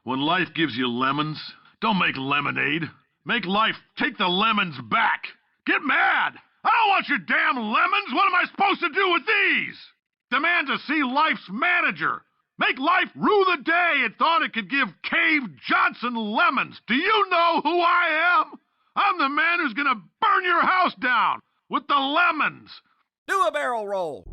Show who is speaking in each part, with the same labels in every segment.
Speaker 1: When life gives you lemons, don't make lemonade. Make life take the lemons back. Get mad! I don't want your damn lemons! What am I supposed to do with these? Demand to see life's manager. Make life rue the day it thought it could give Cave Johnson lemons. Do you know who I am? I'm the man who's gonna burn your house down with the lemons.
Speaker 2: Do a barrel roll.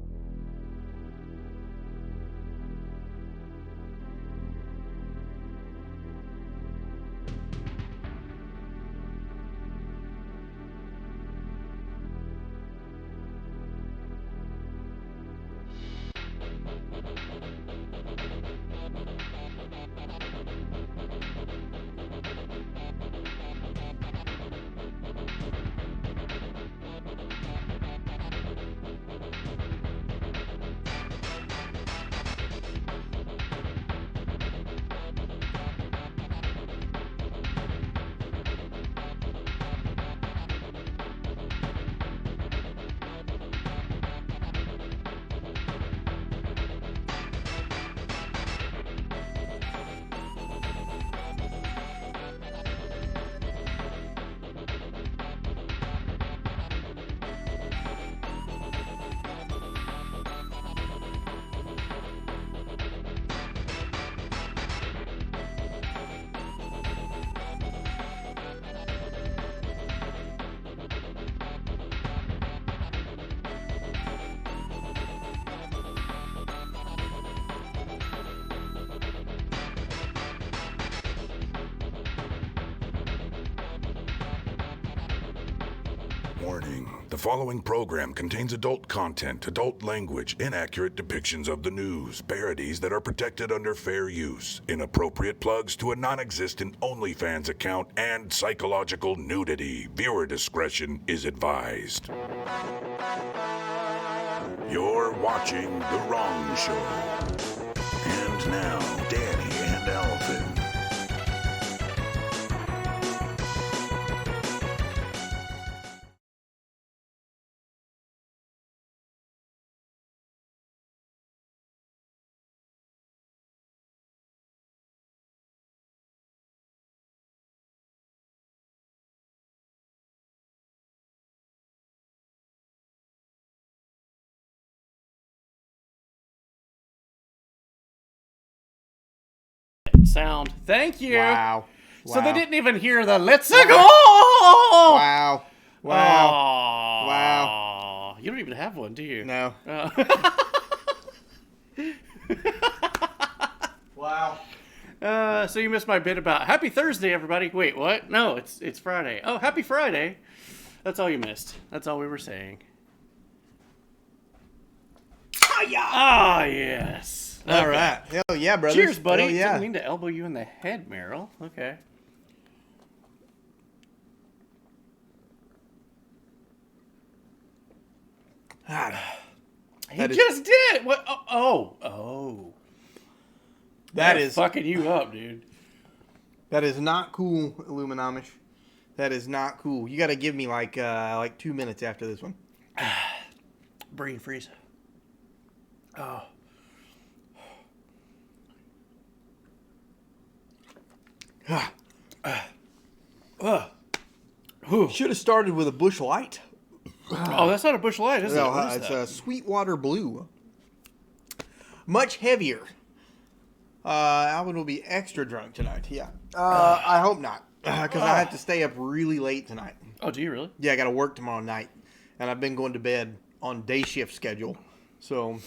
Speaker 3: Warning. The following program contains adult content, adult language, inaccurate depictions of the news, parodies that are protected under fair use, inappropriate plugs to a non-existent OnlyFans account, and psychological nudity. Viewer discretion is advised. You're watching The Wrong Show. And now, Danny and Alvin.
Speaker 2: Sound. Thank you.
Speaker 4: Wow.
Speaker 2: So they didn't even hear the "Let's go."
Speaker 4: Wow. Wow. Wow.
Speaker 2: You don't even have one, do you?
Speaker 4: No. Wow.
Speaker 2: So you missed my bit about Happy Thursday, everybody. Wait, what? No, it's Friday. Oh, Happy Friday. That's all you missed. That's all we were saying. Ah, yes.
Speaker 4: All right. Hell yeah, brothers.
Speaker 2: Cheers, buddy.
Speaker 4: Hell yeah.
Speaker 2: Didn't mean to elbow you in the head, Meryl. Okay. He just did. What? Oh.
Speaker 4: That
Speaker 2: They're
Speaker 4: is
Speaker 2: fucking you up, dude.
Speaker 4: That is not cool, Illuminamish. That is not cool. You got to give me like 2 minutes after this one.
Speaker 2: Brain freeze. Oh.
Speaker 4: Should have started with a Busch Light.
Speaker 2: Oh, that's not a Busch Light, is it?
Speaker 4: No,
Speaker 2: What is
Speaker 4: it's
Speaker 2: that?
Speaker 4: a Sweetwater Blue. Much heavier. Alvin will be extra drunk tonight. Yeah. I hope not, because I have to stay up really late tonight.
Speaker 2: Oh, do you really?
Speaker 4: Yeah, I got to work tomorrow night, and I've been going to bed on day shift schedule. So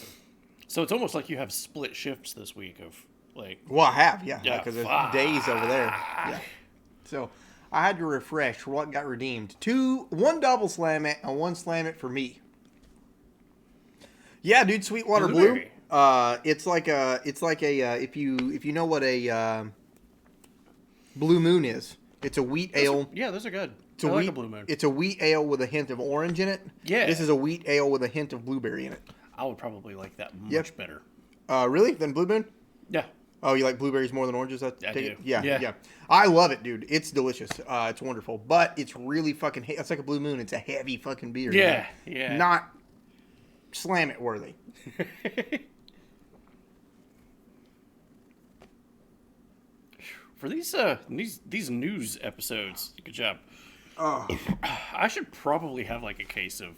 Speaker 2: it's almost like you have split shifts this week of like.
Speaker 4: well, I have, yeah,
Speaker 2: Yeah,
Speaker 4: because there's
Speaker 2: fuck.
Speaker 4: days over there. Yeah. So I had to refresh for what got redeemed. One double slam it and one slam it for me. Yeah, dude, Sweetwater Blue.
Speaker 2: Blueberry.
Speaker 4: It's like a if you know what a Blue Moon is, it's a wheat ale.
Speaker 2: Yeah, those are good.
Speaker 4: It's
Speaker 2: I
Speaker 4: a
Speaker 2: like
Speaker 4: wheat,
Speaker 2: a Blue Moon.
Speaker 4: It's a wheat ale with a hint of orange in it.
Speaker 2: Yeah.
Speaker 4: This is a wheat ale with a hint of blueberry in it.
Speaker 2: I would probably like that much better.
Speaker 4: Really? Than Blue Moon?
Speaker 2: Yeah.
Speaker 4: Oh, you like blueberries more than oranges?
Speaker 2: I do.
Speaker 4: Yeah. I love it, dude. It's delicious. It's wonderful. But it's really fucking... It's like a Blue Moon. It's a heavy fucking beer.
Speaker 2: Yeah,
Speaker 4: you know?
Speaker 2: yeah.
Speaker 4: Not slam it worthy.
Speaker 2: For these news episodes, good job.
Speaker 4: Oh.
Speaker 2: I should probably have like a case of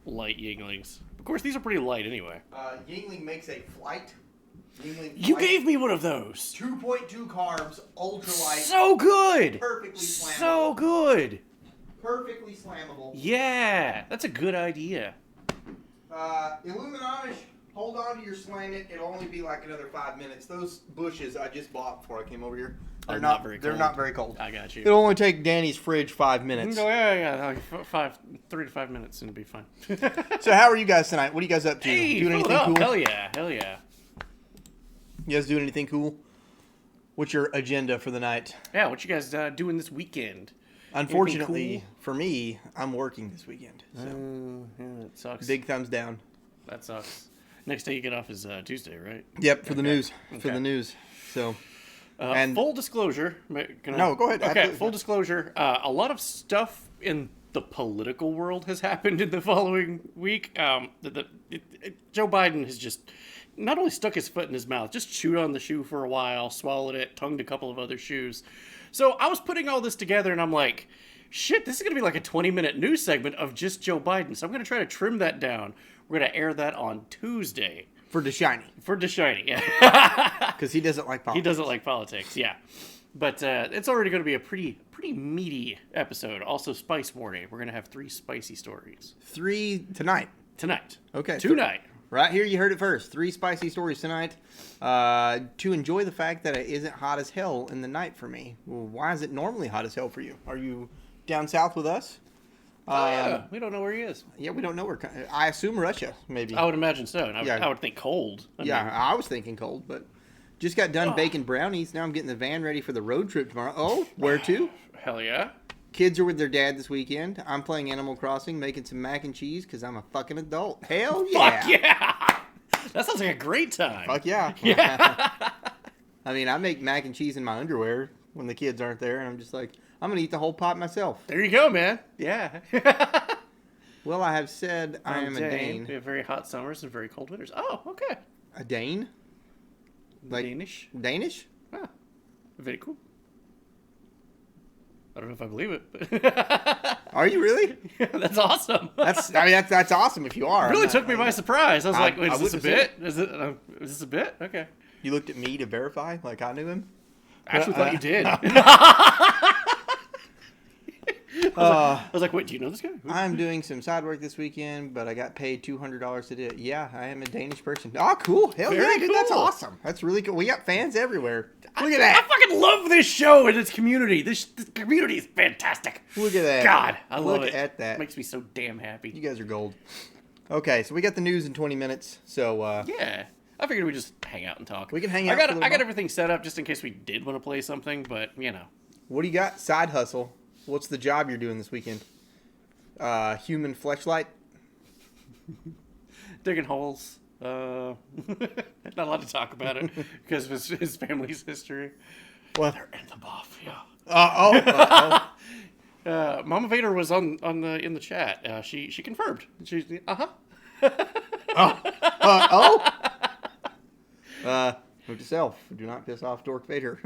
Speaker 2: light Yinglings. Of course, these are pretty light anyway.
Speaker 4: Yingling makes a flight.
Speaker 2: You gave me one of those.
Speaker 4: 2.2 carbs, ultra light.
Speaker 2: So good.
Speaker 4: Perfectly slammable.
Speaker 2: So good.
Speaker 4: Perfectly slammable.
Speaker 2: Yeah, that's a good idea.
Speaker 4: Illuminamish, hold on to your slam it. It'll only be like another 5 minutes. Those bushes I just bought before I came over here. They're not very cold. They're not very cold.
Speaker 2: I got you.
Speaker 4: It'll only take Danny's fridge 5 minutes.
Speaker 2: Oh, yeah, like 3 to 5 minutes and it'll be fine.
Speaker 4: So how are you guys tonight? What are you guys up to?
Speaker 2: Hey,
Speaker 4: doing anything
Speaker 2: up.
Speaker 4: cool?
Speaker 2: Hell yeah.
Speaker 4: You guys doing anything cool? What's your agenda for the night?
Speaker 2: Yeah, what you guys doing this weekend?
Speaker 4: Unfortunately, for me, I'm working this weekend. So
Speaker 2: Yeah, that sucks.
Speaker 4: big thumbs down.
Speaker 2: That sucks. Next day you get off is Tuesday, right?
Speaker 4: Yep, for the news. For
Speaker 2: Okay.
Speaker 4: the news. So
Speaker 2: And full disclosure.
Speaker 4: No, go ahead.
Speaker 2: Okay,
Speaker 4: Absolutely.
Speaker 2: full disclosure. A lot of stuff in the political world has happened in the following week. Joe Biden has just not only stuck his foot in his mouth, just chewed on the shoe for a while, swallowed it, tongued a couple of other shoes. So I was putting all this together, and I'm like, shit, this is going to be like a 20-minute news segment of just Joe Biden. So I'm going to try to trim that down. We're going to air that on Tuesday.
Speaker 4: for DeShiny.
Speaker 2: For DeShiny, yeah.
Speaker 4: Because he doesn't like politics.
Speaker 2: He doesn't like politics, yeah. But it's already going to be a pretty meaty episode. Also, spice warning. We're going to have 3 spicy stories.
Speaker 4: 3 tonight.
Speaker 2: Tonight.
Speaker 4: Okay.
Speaker 2: Tonight.
Speaker 4: Right here, you heard it first. 3 spicy stories tonight. To enjoy the fact that it isn't hot as hell in the night for me. Well, why is it normally hot as hell for you? Are you down south with us?
Speaker 2: Yeah, we don't know where he is.
Speaker 4: Yeah, we don't know where. I assume Russia, maybe.
Speaker 2: I would imagine so. And
Speaker 4: Yeah.
Speaker 2: I would think cold. I
Speaker 4: Yeah,
Speaker 2: mean,
Speaker 4: I was thinking cold, but just got done baking brownies. Now I'm getting the van ready for the road trip tomorrow. Oh, where to?
Speaker 2: hell yeah.
Speaker 4: Kids are with their dad this weekend. I'm playing Animal Crossing, making some mac and cheese because I'm a fucking adult. Hell yeah.
Speaker 2: Fuck yeah. That sounds like a great time.
Speaker 4: Fuck yeah.
Speaker 2: Yeah.
Speaker 4: I mean, I make mac and cheese in my underwear when the kids aren't there, and I'm just like, I'm going to eat the whole pot myself.
Speaker 2: There you go, man. Yeah.
Speaker 4: Well, I have said I am a Dane.
Speaker 2: We have very hot summers and very cold winters. Oh, okay.
Speaker 4: A Dane? Like
Speaker 2: Danish.
Speaker 4: Danish?
Speaker 2: Ah, very cool. I don't know if I believe it, but
Speaker 4: Are you really?
Speaker 2: that's awesome.
Speaker 4: That's awesome if you are.
Speaker 2: It really took me by surprise. I was like, wait,
Speaker 4: I
Speaker 2: is this a
Speaker 4: wouldn't
Speaker 2: bit? Is this a bit? Okay.
Speaker 4: You looked at me to verify, like I knew him?
Speaker 2: I actually thought you did. I was like, wait, do you know this guy?
Speaker 4: I'm doing some side work this weekend, but I got paid $200 to do it. Yeah, I am a Danish person. Oh, cool. Hell
Speaker 2: Very
Speaker 4: yeah, dude. That's
Speaker 2: cool.
Speaker 4: awesome. That's really cool. We got fans everywhere. Look at
Speaker 2: I
Speaker 4: that.
Speaker 2: fucking love this show and its community. This community is fantastic.
Speaker 4: Look at that.
Speaker 2: God, I love
Speaker 4: Look
Speaker 2: it.
Speaker 4: at that.
Speaker 2: Makes me so damn happy.
Speaker 4: You guys are gold. Okay, so we got the news in 20 minutes. So,
Speaker 2: Yeah. I figured we'd just hang out and talk.
Speaker 4: We can hang out
Speaker 2: I got
Speaker 4: for a little while.
Speaker 2: everything set up just in case we did want to play something, but you know.
Speaker 4: what do you got? Side hustle. What's the job you're doing this weekend? Human fleshlight?
Speaker 2: Digging holes. Not allowed to talk about it because of his family's history.
Speaker 4: What?
Speaker 2: They're in the buff, yeah. Mama Vader was in the chat. She confirmed. She's
Speaker 4: Note to self. Do not piss off Dork Vader.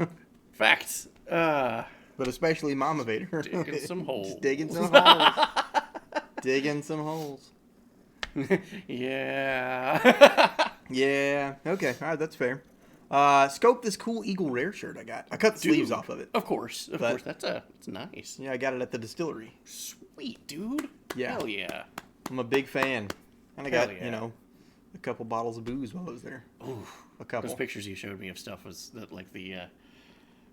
Speaker 2: Facts.
Speaker 4: But especially Mama Vader.
Speaker 2: Digging some holes.
Speaker 4: Just digging some holes. Digging some holes.
Speaker 2: Yeah.
Speaker 4: Yeah. Okay. All right. That's fair. Scope this cool Eagle Rare shirt I got. I cut the sleeves off of it.
Speaker 2: Of course.
Speaker 4: But-
Speaker 2: That's nice.
Speaker 4: Yeah, I got it at the distillery.
Speaker 2: Sweet, dude.
Speaker 4: Yeah.
Speaker 2: Hell yeah.
Speaker 4: I'm a big fan. And I
Speaker 2: Hell
Speaker 4: got,
Speaker 2: yeah.
Speaker 4: a couple bottles of booze while I was there.
Speaker 2: Ooh.
Speaker 4: A couple.
Speaker 2: Those pictures you showed me of stuff was that like the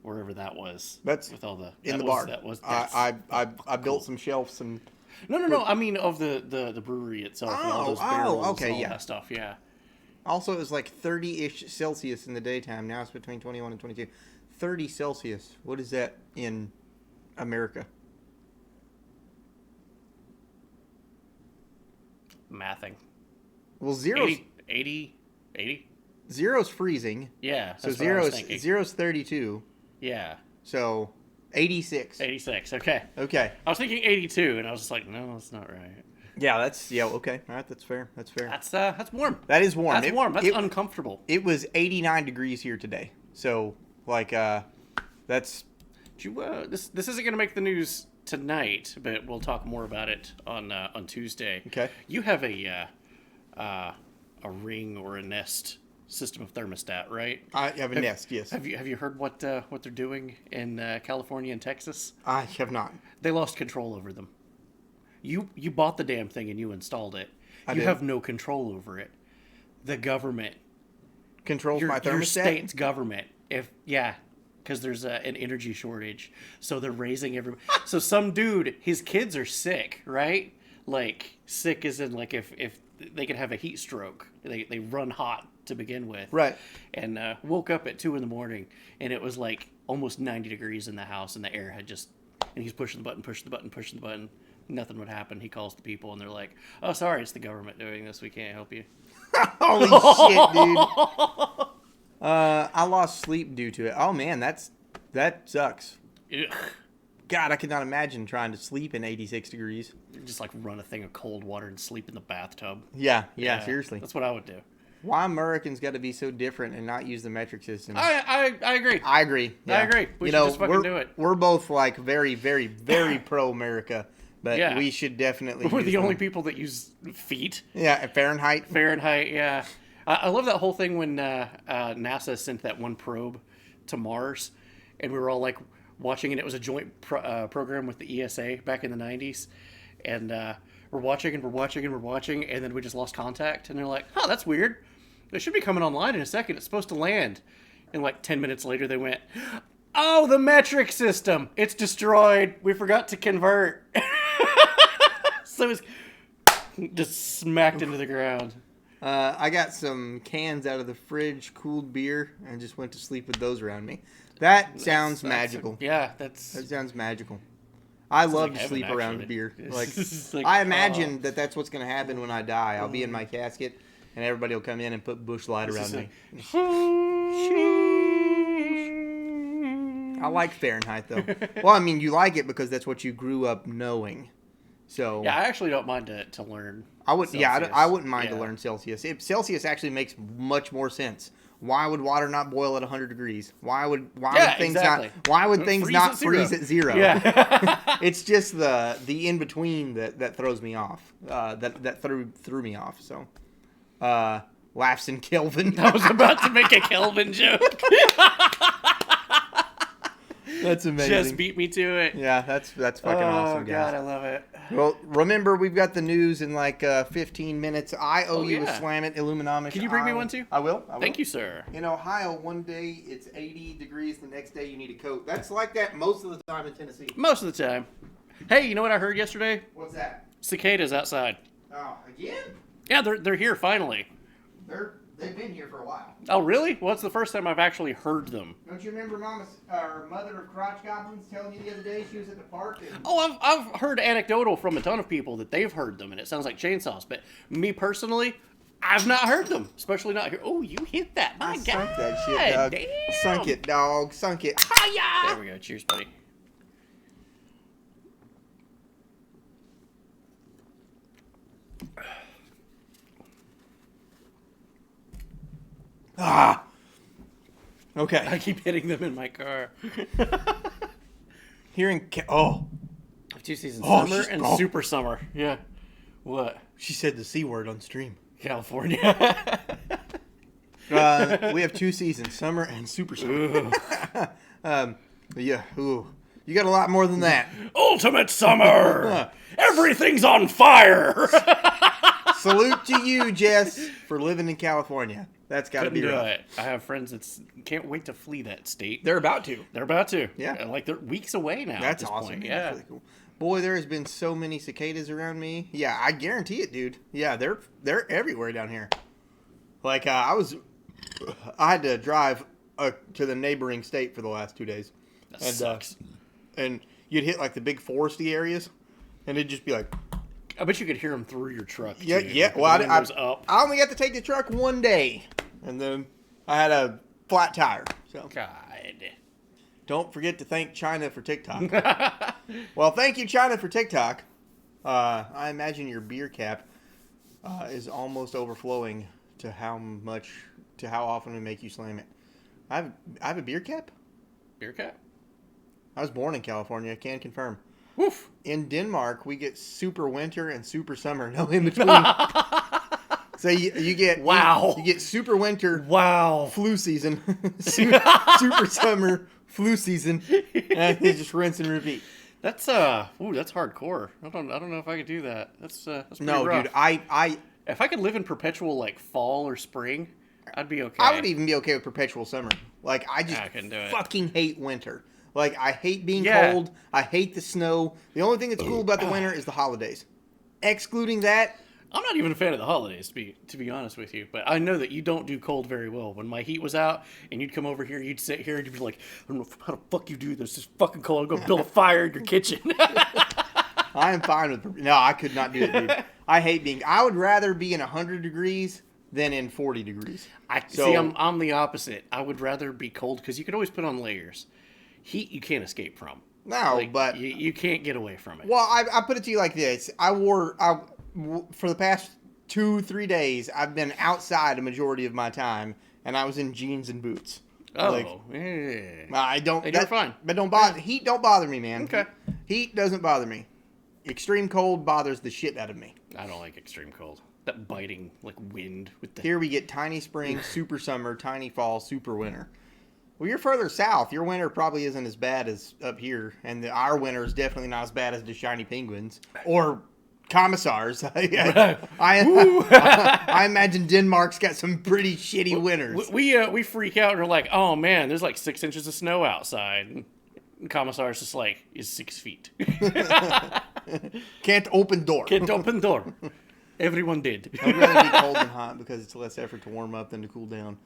Speaker 2: wherever that was.
Speaker 4: That's
Speaker 2: with all the
Speaker 4: in
Speaker 2: that
Speaker 4: the
Speaker 2: was,
Speaker 4: bar.
Speaker 2: That was
Speaker 4: I built some shelves and
Speaker 2: no. I mean of the brewery itself. And all those barrels
Speaker 4: okay,
Speaker 2: and all
Speaker 4: yeah.
Speaker 2: that stuff. Yeah.
Speaker 4: also it was like 30-ish Celsius in the daytime. Now it's between 21 and 22. 30 Celsius. What is that in America?
Speaker 2: Mathing.
Speaker 4: Well, zero's
Speaker 2: 80.
Speaker 4: zero's freezing.
Speaker 2: Yeah.
Speaker 4: So
Speaker 2: That's what I was thinking.
Speaker 4: zero's 32.
Speaker 2: Yeah.
Speaker 4: So 86.
Speaker 2: 86. Okay.
Speaker 4: Okay.
Speaker 2: I was thinking 82, and I was just like, no, that's not right.
Speaker 4: Yeah, okay. All right, that's fair. That's fair.
Speaker 2: That's warm.
Speaker 4: That is warm.
Speaker 2: That's warm. That's uncomfortable.
Speaker 4: It was 89 degrees here today. So, like, that's...
Speaker 2: This isn't going to make the news tonight, but we'll talk more about it on Tuesday.
Speaker 4: Okay.
Speaker 2: You have a Ring or a Nest system of thermostat, right?
Speaker 4: I have a Nest, yes.
Speaker 2: Have you heard what they're doing in California and Texas?
Speaker 4: I have not.
Speaker 2: They lost control over them. You bought the damn thing and you installed it. You
Speaker 4: did.
Speaker 2: have no control over it. The government
Speaker 4: Controls my thermostat?
Speaker 2: your state's government. Because there's an energy shortage, so they're raising everybody. So some dude, his kids are sick, right? Like sick as in like if they could have a heat stroke, they run hot to begin with,
Speaker 4: Right.
Speaker 2: And woke up at 2 a.m. and it was like almost 90 degrees in the house, and the air had just. And he's pushing the button. Nothing would happen. He calls the people, and they're like, "Oh, sorry, it's the government doing this. We can't help you."
Speaker 4: Holy shit, dude. I lost sleep due to it. Oh, man, that sucks.
Speaker 2: Ugh.
Speaker 4: God, I could not imagine trying to sleep in 86 degrees.
Speaker 2: Just like run a thing of cold water and sleep in the bathtub.
Speaker 4: Yeah, seriously.
Speaker 2: That's what I would do.
Speaker 4: Why Americans got to be so different and not use the metric system?
Speaker 2: I agree.
Speaker 4: I agree. Yeah.
Speaker 2: I agree. We should just fucking do it.
Speaker 4: We're both like very, very, very pro America, but
Speaker 2: Yeah.
Speaker 4: we should definitely.
Speaker 2: We're
Speaker 4: use
Speaker 2: the only
Speaker 4: them.
Speaker 2: people that use feet.
Speaker 4: Yeah, Fahrenheit.
Speaker 2: Yeah. I love that whole thing when NASA sent that one probe to Mars, and we were all like watching, and it was a joint program with the ESA back in the 90s, and we're watching, and then we just lost contact, and they're like, "Oh, that's weird. It should be coming online in a second. It's supposed to land." And like 10 minutes later, they went, "Oh, the metric system. It's destroyed. We forgot to convert." So it's just smacked into the ground.
Speaker 4: I got some cans out of the fridge, cooled beer, and just went to sleep with those around me. That sounds magical. That sounds magical. I love to sleep around beer. Like, I imagine that's what's going to happen when I die. I'll be in my casket, and everybody will come in and put Busch Light around me. I like Fahrenheit, though. Well, I mean, you like it because that's what you grew up knowing. So
Speaker 2: yeah, I actually don't mind to learn.
Speaker 4: I would.
Speaker 2: Celsius.
Speaker 4: Yeah, I wouldn't mind to learn Celsius. Celsius actually makes much more sense. Why would water not boil at 100 degrees? Why would things not freeze at zero?
Speaker 2: Yeah.
Speaker 4: It's just the in between that throws me off. That threw me off. So, laughs in Kelvin.
Speaker 2: I was about to make a Kelvin joke.
Speaker 4: That's amazing.
Speaker 2: Just beat me to it.
Speaker 4: Yeah, that's fucking awesome, guys.
Speaker 2: Oh God, I love it.
Speaker 4: Well, remember, we've got the news in like 15 minutes. I owe you a Slam It Illuminomics.
Speaker 2: Can you bring me one too?
Speaker 4: I will.
Speaker 2: Thank you, sir.
Speaker 4: In Ohio, one day it's 80 degrees. The next day you need a coat. That's like that most of the time in Tennessee.
Speaker 2: Most of the time. Hey, you know what I heard yesterday?
Speaker 4: What's that?
Speaker 2: Cicadas outside.
Speaker 4: Oh, again?
Speaker 2: Yeah, they're here finally.
Speaker 4: They've been here for a while.
Speaker 2: Oh, really? Well, it's the first time I've actually heard them.
Speaker 4: Don't you remember Mother of Crotch Goblins telling you the other day she was at the park?
Speaker 2: Oh, I've heard anecdotal from a ton of people that they've heard them, and it sounds like chainsaws. But me personally, I've not heard them, especially not here. Oh, you hit that. My God.
Speaker 4: Sunk that shit, dog.
Speaker 2: Damn.
Speaker 4: Sunk it, dog. Sunk it.
Speaker 2: Hiya! There we go. Cheers, buddy.
Speaker 4: Ah. Okay.
Speaker 2: I keep hitting them in my car.
Speaker 4: Hearing
Speaker 2: Two seasons, summer and super summer. Yeah. What?
Speaker 4: She said the C word on stream.
Speaker 2: California.
Speaker 4: We have 2 seasons, summer and super summer. Yeah. Ooh. You got a lot more than that.
Speaker 2: Ultimate summer. Everything's on fire.
Speaker 4: Salute to you, Jess, for living in California. That's got to be rough.
Speaker 2: It. I have friends that can't wait to flee that state.
Speaker 4: They're about to.
Speaker 2: Yeah. Like they're weeks away now.
Speaker 4: That's
Speaker 2: at this
Speaker 4: awesome.
Speaker 2: Point.
Speaker 4: Man.
Speaker 2: Yeah.
Speaker 4: That's really cool. Boy, there has been so many cicadas around me. Yeah, I guarantee it, dude. Yeah, they're everywhere down here. Like I had to drive to the neighboring state for the last 2 days.
Speaker 2: That sucks.
Speaker 4: And you'd hit like the big foresty areas, and it'd just be like.
Speaker 2: I bet you could hear them through your truck.
Speaker 4: Yeah,
Speaker 2: too.
Speaker 4: yeah. Well, I only got to take the truck one day, and then I had a flat tire. So
Speaker 2: God.
Speaker 4: Don't forget to thank China for TikTok. Well, thank you, China, for TikTok. I imagine your beer cap is almost overflowing to how often we make you slam it. I have a beer cap.
Speaker 2: Beer cap.
Speaker 4: I was born in California. I can confirm.
Speaker 2: Woof.
Speaker 4: In Denmark, we get super winter and super summer, no in between. So you get you get super winter, flu season, super summer, flu season, and you just rinse and repeat.
Speaker 2: That's that's hardcore. I don't know if I could do that. That's pretty rough.
Speaker 4: Dude.
Speaker 2: If I could live in perpetual like fall or spring, I'd be okay.
Speaker 4: I would even be okay with perpetual summer. Like I
Speaker 2: couldn't do it.
Speaker 4: Fucking hate winter. Like, I hate being cold. I hate the snow. The only thing that's cool about the winter is the holidays. Excluding that...
Speaker 2: I'm not even a fan of the holidays, to be honest with you. But I know that you don't do cold very well. When my heat was out, and you'd come over here, you'd sit here, and you'd be like, I don't know how the fuck you do this. It's fucking cold. I'm going to build a fire in your kitchen.
Speaker 4: I am fine with... No, I could not do it, dude. I hate being... I would rather be in 100 degrees than in 40 degrees.
Speaker 2: I'm the opposite. I would rather be cold, because you could always put on layers. Heat you can't escape from.
Speaker 4: No, but...
Speaker 2: You can't get away from it.
Speaker 4: Well, I put it to you like this. For the past 2-3 days, I've been outside a majority of my time, and I was in jeans and boots.
Speaker 2: Yeah.
Speaker 4: I don't...
Speaker 2: You're fine.
Speaker 4: But don't bother... Heat don't bother me, man.
Speaker 2: Okay.
Speaker 4: Heat doesn't bother me. Extreme cold bothers the shit out of me.
Speaker 2: I don't like extreme cold. That biting, like, wind with the...
Speaker 4: Here we get tiny spring, super summer, tiny fall, super winter. Well, you're further south. Your winter probably isn't as bad as up here, and our winter is definitely not as bad as the shiny penguins or commissars. I imagine Denmark's got some pretty shitty winters.
Speaker 2: We freak out and we're like, oh man, there's like 6 inches of snow outside. Commissar's just like, is 6 feet.
Speaker 4: Can't open door.
Speaker 2: Can't open door. Everyone did.
Speaker 4: I'd rather be cold than hot because it's less effort to warm up than to cool down.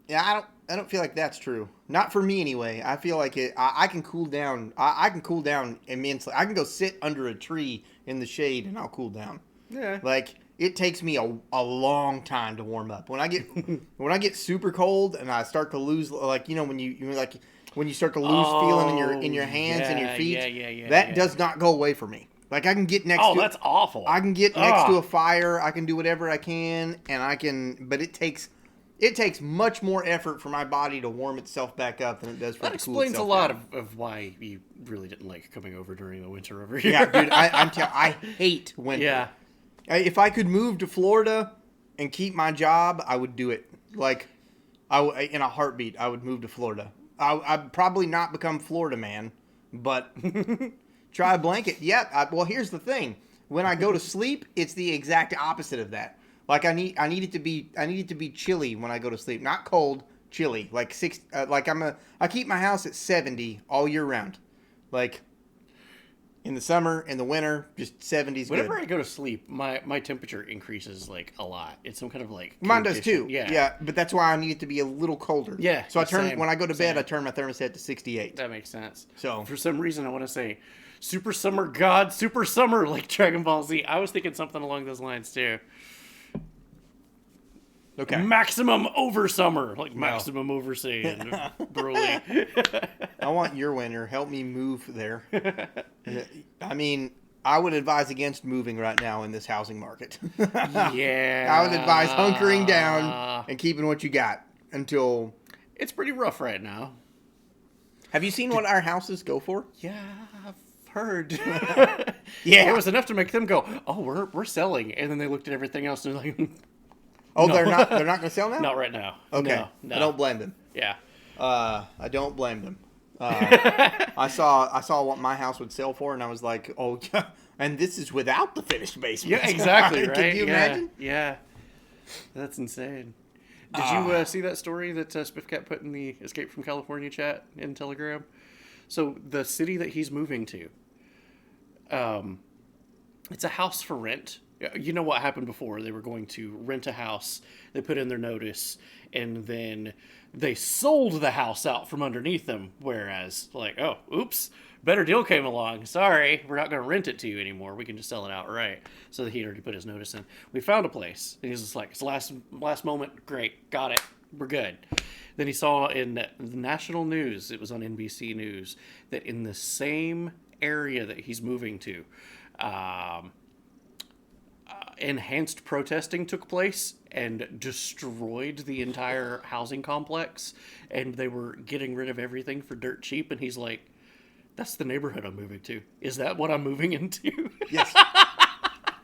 Speaker 4: Yeah, I don't feel like that's true. Not for me anyway. I feel like I can cool down. I can cool down immensely. I can go sit under a tree in the shade and I'll cool down.
Speaker 2: Yeah.
Speaker 4: Like it takes me a long time to warm up. When I get super cold and I start to lose, like when you start to lose feeling in your hands and your feet. That does not go away for me. Like I can get next to.
Speaker 2: Oh, that's awful.
Speaker 4: I can get next to a fire. I can do whatever I can, but it takes much more effort for my body to warm itself back up than it does for it to cool itself down. That explains a lot
Speaker 2: of why you really didn't like coming over during the winter over here.
Speaker 4: Yeah, dude, I hate winter. Yeah. If I could move to Florida and keep my job, I would do it. Like, in a heartbeat, I would move to Florida. I'd probably not become Florida man, but try a blanket. Yeah. Well, here's the thing. When I go to sleep, it's the exact opposite of that. Like I need it to be chilly when I go to sleep, not cold, chilly. Like I keep my house at 70 all year round. Like in the summer, in the winter, just 70's
Speaker 2: Whenever
Speaker 4: good.
Speaker 2: I go to sleep, my temperature increases like a lot. It's some kind of like
Speaker 4: mine does too. Yeah, but that's why I need it to be a little colder.
Speaker 2: Yeah.
Speaker 4: So when I go to bed, I turn my thermostat to 68.
Speaker 2: That makes sense.
Speaker 4: So
Speaker 2: for some reason, I want to say Super Summer God, Super Summer like Dragon Ball Z. I was thinking something along those lines too.
Speaker 4: Okay.
Speaker 2: Maximum over summer, like maximum over saiyan, Broly.
Speaker 4: I want your winter. Help me move there. I mean, I would advise against moving right now in this housing market.
Speaker 2: Yeah.
Speaker 4: I would advise hunkering down and keeping what you got until...
Speaker 2: It's pretty rough right now.
Speaker 4: Have you seen what our houses go for?
Speaker 2: Yeah, I've heard.
Speaker 4: Yeah.
Speaker 2: It was enough to make them go, oh, we're selling. And then they looked at everything else and they're like...
Speaker 4: Oh, no. They're not going to sell now?
Speaker 2: Not right now.
Speaker 4: Okay.
Speaker 2: No.
Speaker 4: I don't blame them.
Speaker 2: Yeah.
Speaker 4: I don't blame them. I saw what my house would sell for, and I was like, oh, yeah. And this is without the finished basement.
Speaker 2: Yeah, exactly, right?
Speaker 4: Can you imagine?
Speaker 2: Yeah. That's insane. Did you see that story that Spiffcat put in the Escape from California chat in Telegram? So the city that he's moving to, it's a house for rent. You know what happened before? They were going to rent a house. They put in their notice, and then they sold the house out from underneath them. Whereas, like, oh, oops, better deal came along. Sorry, we're not going to rent it to you anymore. We can just sell it outright. So he already put his notice in. We found a place, and he's just like, it's last moment. Great, got it. We're good. Then he saw in the national news, it was on NBC News, that in the same area that he's moving to, enhanced protesting took place and destroyed the entire housing complex, and they were getting rid of everything for dirt cheap, and he's like, that's the neighborhood I'm moving to. Is that what I'm moving into?
Speaker 4: Yes.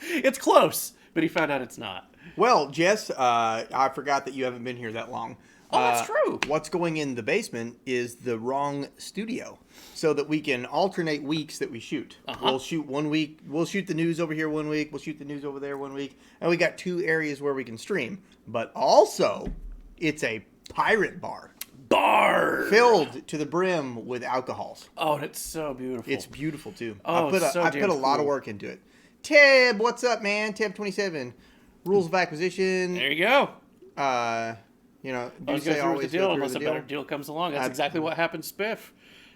Speaker 2: It's close, but he found out it's not.
Speaker 4: Well, Jess, I forgot that you haven't been here that long.
Speaker 2: Oh, that's true.
Speaker 4: What's going in the basement is the wrong studio, so that we can alternate weeks that we shoot. We'll shoot 1 week. We'll shoot the news over here 1 week. We'll shoot the news over there 1 week. And we got 2 areas where we can stream. But also, it's a pirate bar. Filled to the brim with alcohols.
Speaker 2: Oh, and it's so beautiful.
Speaker 4: It's beautiful, too.
Speaker 2: Oh,
Speaker 4: I put a lot of work into it. Teb, what's up, man? Teb27. Rules of acquisition.
Speaker 2: There you go.
Speaker 4: Do say always
Speaker 2: the deal unless a better deal comes along. That's exactly what happened to Spiff.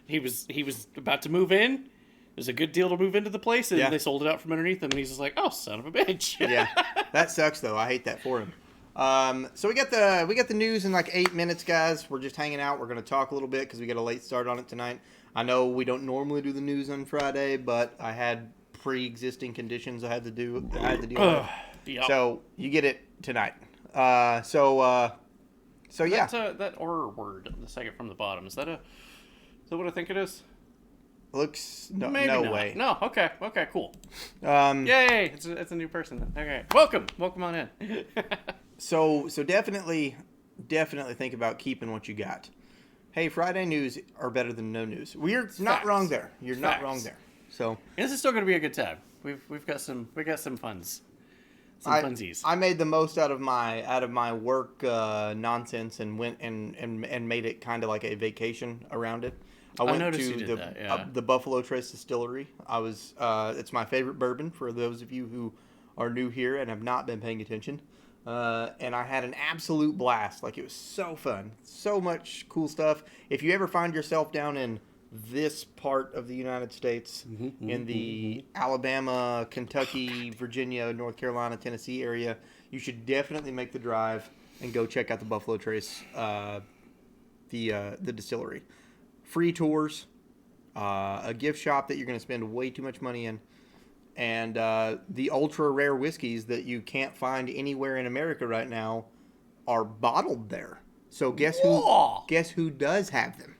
Speaker 2: He was about to move in. It was a good deal to move into the place, and they sold it out from underneath him. And he's just like, "Oh, son of a bitch."
Speaker 4: Yeah, that sucks though. I hate that for him. So we got the news in like 8 minutes, guys. We're just hanging out. We're gonna talk a little bit because we got a late start on it tonight. I know we don't normally do the news on Friday, but I had pre-existing conditions I had to deal with. Yep. So you get it tonight. So yeah,
Speaker 2: that R word, the second from the bottom. Is that what I think it is?
Speaker 4: Looks no
Speaker 2: not.
Speaker 4: way.
Speaker 2: No. Okay. Cool. Yay! It's a new person. Okay. Welcome on in.
Speaker 4: So definitely think about keeping what you got. Hey, Friday news are better than no news. We're not wrong there. You're not wrong there. So
Speaker 2: and this is still going to be a good time. We've got some funds funsies.
Speaker 4: I made the most out of my work nonsense and went and made it kind of like a vacation around it. I went to the Buffalo Trace Distillery. It's my favorite bourbon for those of you who are new here and have not been paying attention. And I had an absolute blast. Like, it was so fun. So much cool stuff. If you ever find yourself down in this part of the United States, in the Alabama, Kentucky, Virginia, North Carolina, Tennessee area, you should definitely make the drive and go check out the Buffalo Trace, the distillery. Free tours, a gift shop that you're going to spend way too much money in, and the ultra rare whiskeys that you can't find anywhere in America right now are bottled there. So guess who does have them?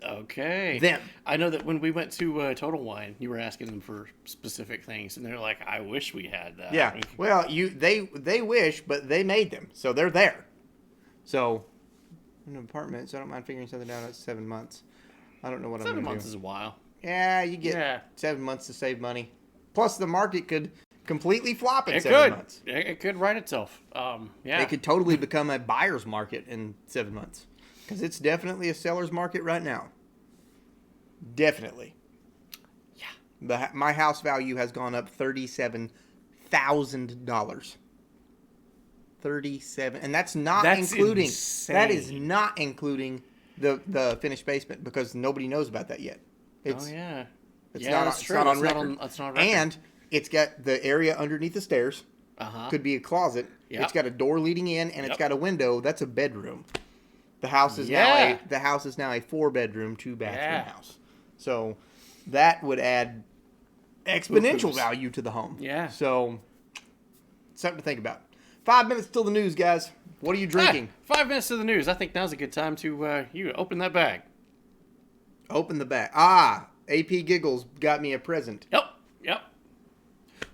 Speaker 2: Okay.
Speaker 4: Them.
Speaker 2: I know that when we went to Total Wine, you were asking them for specific things, and they're like, "I wish we had that."
Speaker 4: Yeah. Well, they wish, but they made them, so they're there. So, in an apartment, so I don't mind figuring something out. It's 7 months. I don't know what I'm going to do.
Speaker 2: 7 months is a while.
Speaker 4: Yeah, you get 7 months to save money. Plus, the market could completely flop in 7 months.
Speaker 2: It could right itself.
Speaker 4: It could totally become a buyer's market in 7 months. Because it's definitely a seller's market right now. Definitely. Yeah. My house value has gone up $37,000. 37, and that's including.
Speaker 2: Insane.
Speaker 4: That is not including the finished basement, because nobody knows about that yet.
Speaker 2: It's not
Speaker 4: on record.
Speaker 2: It's not on record.
Speaker 4: And it's got the area underneath the stairs. Could be a closet.
Speaker 2: Yep.
Speaker 4: It's got a door leading in, and it's got a window. That's a bedroom. The house is now a 4-bedroom, 2-bathroom house. So that would add exponential value to the home.
Speaker 2: Yeah.
Speaker 4: So something to think about. 5 minutes till the news, guys. What are you drinking?
Speaker 2: 5 minutes to the news. I think now's a good time to you open that bag.
Speaker 4: Open the bag. AP Giggles got me a present.
Speaker 2: Yep.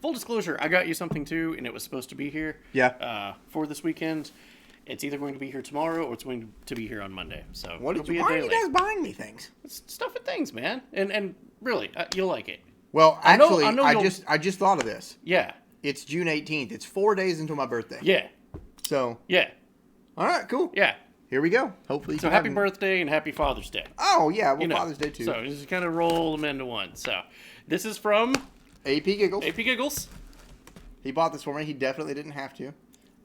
Speaker 2: Full disclosure, I got you something too, and it was supposed to be here.
Speaker 4: Yeah.
Speaker 2: For this weekend. It's either going to be here tomorrow or it's going to be here on Monday. So
Speaker 4: why are you guys buying me things?
Speaker 2: It's stuff and things, man. And really, you'll like it.
Speaker 4: Well, actually, I just thought of this.
Speaker 2: Yeah.
Speaker 4: It's June 18th. It's 4 days until my birthday.
Speaker 2: Yeah.
Speaker 4: So.
Speaker 2: Yeah.
Speaker 4: All right, cool.
Speaker 2: Yeah.
Speaker 4: Here we go. Hopefully.
Speaker 2: So happy birthday and happy Father's Day.
Speaker 4: Oh, yeah. Well, Father's Day, too.
Speaker 2: So just kind of roll them into one. So this is from
Speaker 4: AP Giggles.
Speaker 2: AP Giggles.
Speaker 4: He bought this for me. He definitely didn't have to.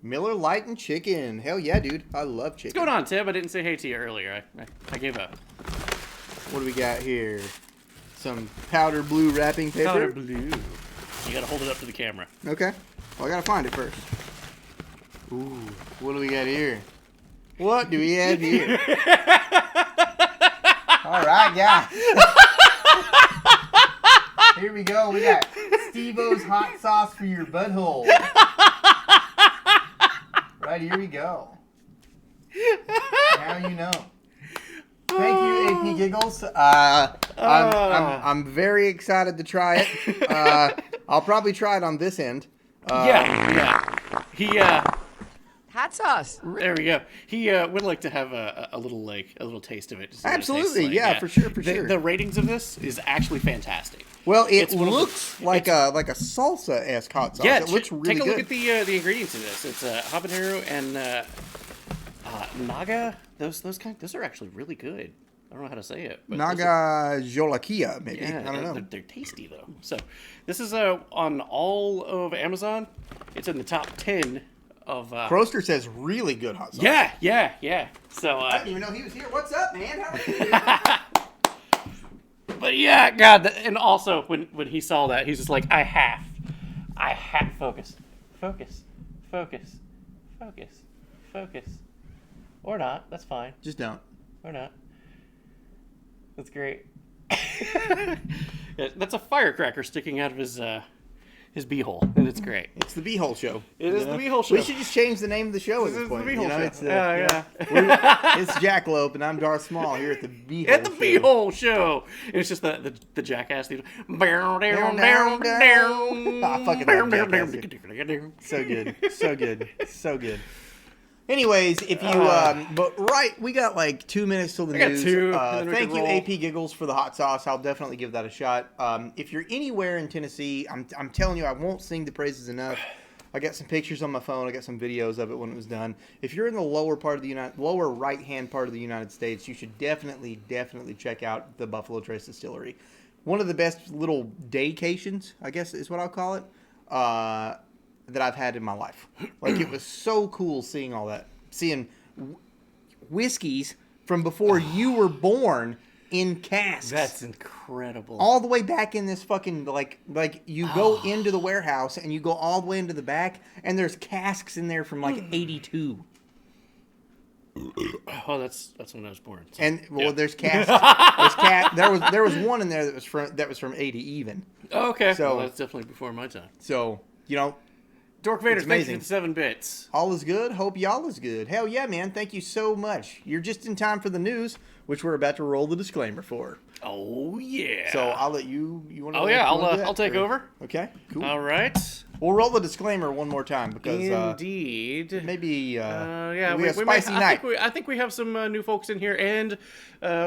Speaker 4: Miller Lite and chicken. Hell yeah, dude. I love chicken.
Speaker 2: What's going on, Tim? I didn't say hey to you earlier. I gave up.
Speaker 4: What do we got here? Some powder blue wrapping paper.
Speaker 2: Powder blue. You gotta hold it up to the camera.
Speaker 4: Okay. Well, I gotta find it first. Ooh. What do we got here? What do we have here? All right, guys. Here we go. We got Steve-O's hot sauce for your butthole. Right, here we go. Now you know. Thank you, AP Giggles. I'm very excited to try it. I'll probably try it on this end.
Speaker 5: Hot sauce.
Speaker 2: There we go. He would like to have a little taste of it.
Speaker 4: Absolutely, yeah, for sure.
Speaker 2: The ratings of this is actually fantastic.
Speaker 4: Well, it looks like a salsa-esque hot sauce.
Speaker 2: Yeah,
Speaker 4: it looks really good.
Speaker 2: Take a look at the ingredients of this. It's habanero and naga. Those are actually really good. I don't know how to say it. But
Speaker 4: Naga Jolakia, maybe.
Speaker 2: Yeah,
Speaker 4: I don't know.
Speaker 2: They're tasty though. So this is on all of Amazon. It's in the top 10 of.
Speaker 4: Croster says really good hot sauce.
Speaker 2: Yeah. So
Speaker 4: I didn't even know he was here. What's up, man? How are you?
Speaker 2: But yeah, God, and also when he saw that, he's just like, I have focus, or not. That's fine.
Speaker 4: Just don't.
Speaker 2: Or not. That's great. Yeah, that's a firecracker sticking out of his beehole, and it's great.
Speaker 4: It's the Beehole Show.
Speaker 2: It is the Beehole Show.
Speaker 4: We should just change the name of the show at this point.
Speaker 2: The Beehole Show.
Speaker 4: It's,
Speaker 2: yeah.
Speaker 4: It's Jackalope, and I'm Darth Small here at the Beehole
Speaker 2: At the
Speaker 4: Show.
Speaker 2: Beehole Show. And it's just the jackass theme.
Speaker 4: I fucking love Jackass. So good. Anyways, if you, we got like 2 minutes till the news. Thank you, AP Giggles, for the hot sauce. I'll definitely give that a shot. If you're anywhere in Tennessee, I'm telling you, I won't sing the praises enough I got some pictures on my phone. I got some videos of it when it was done. If you're in the lower right-hand part of the United States, you should definitely check out the Buffalo Trace Distillery. One of the best little daycations, I guess is what I'll call it, that I've had in my life. Like, it was so cool seeing all that. Seeing whiskeys from before you were born in casks.
Speaker 2: That's incredible.
Speaker 4: All the way back in this fucking, like you go into the warehouse and you go all the way into the back and there's casks in there from like 82.
Speaker 2: Oh, that's when I was born. So.
Speaker 4: And there's casks. There was one in there that was from 80 even.
Speaker 2: Oh, okay.
Speaker 4: So
Speaker 2: that's definitely before my time.
Speaker 4: So,
Speaker 2: Dork Vader, thank you for the 7 bits.
Speaker 4: All is good. Hope y'all is good. Hell yeah, man. Thank you so much. You're just in time for the news, which we're about to roll the disclaimer for.
Speaker 2: Oh, yeah.
Speaker 4: So I'll let you want to...
Speaker 2: Oh, yeah. I'll take over.
Speaker 4: Okay, cool.
Speaker 2: All right.
Speaker 4: We'll roll the disclaimer one more time because...
Speaker 2: Indeed.
Speaker 4: Maybe...
Speaker 2: we
Speaker 4: have a spicy night.
Speaker 2: I think we have some new folks in here. And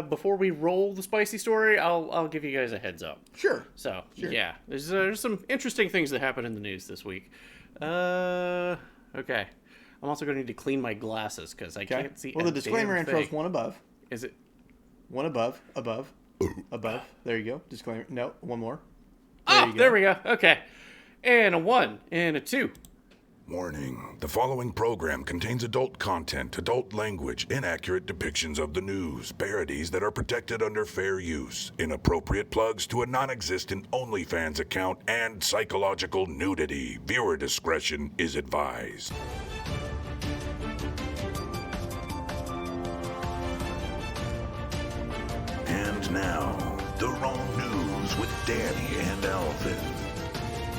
Speaker 2: before we roll the spicy story, I'll give you guys a heads up.
Speaker 4: Sure.
Speaker 2: So, yeah. There's some interesting things that happened in the news this week. Okay. I'm also going to need to clean my glasses because I can't see.
Speaker 4: Well, the disclaimer intro is one above.
Speaker 2: Is it?
Speaker 4: One above. There you go. Disclaimer. No, one more.
Speaker 2: There we go. Okay. And a 1 and a 2.
Speaker 3: Warning. The following program contains adult content, adult language, inaccurate depictions of the news, parodies that are protected under fair use, inappropriate plugs to a non-existent OnlyFans account, and psychological nudity. Viewer discretion is advised. And now, the Wrong News with Danny and Alvin.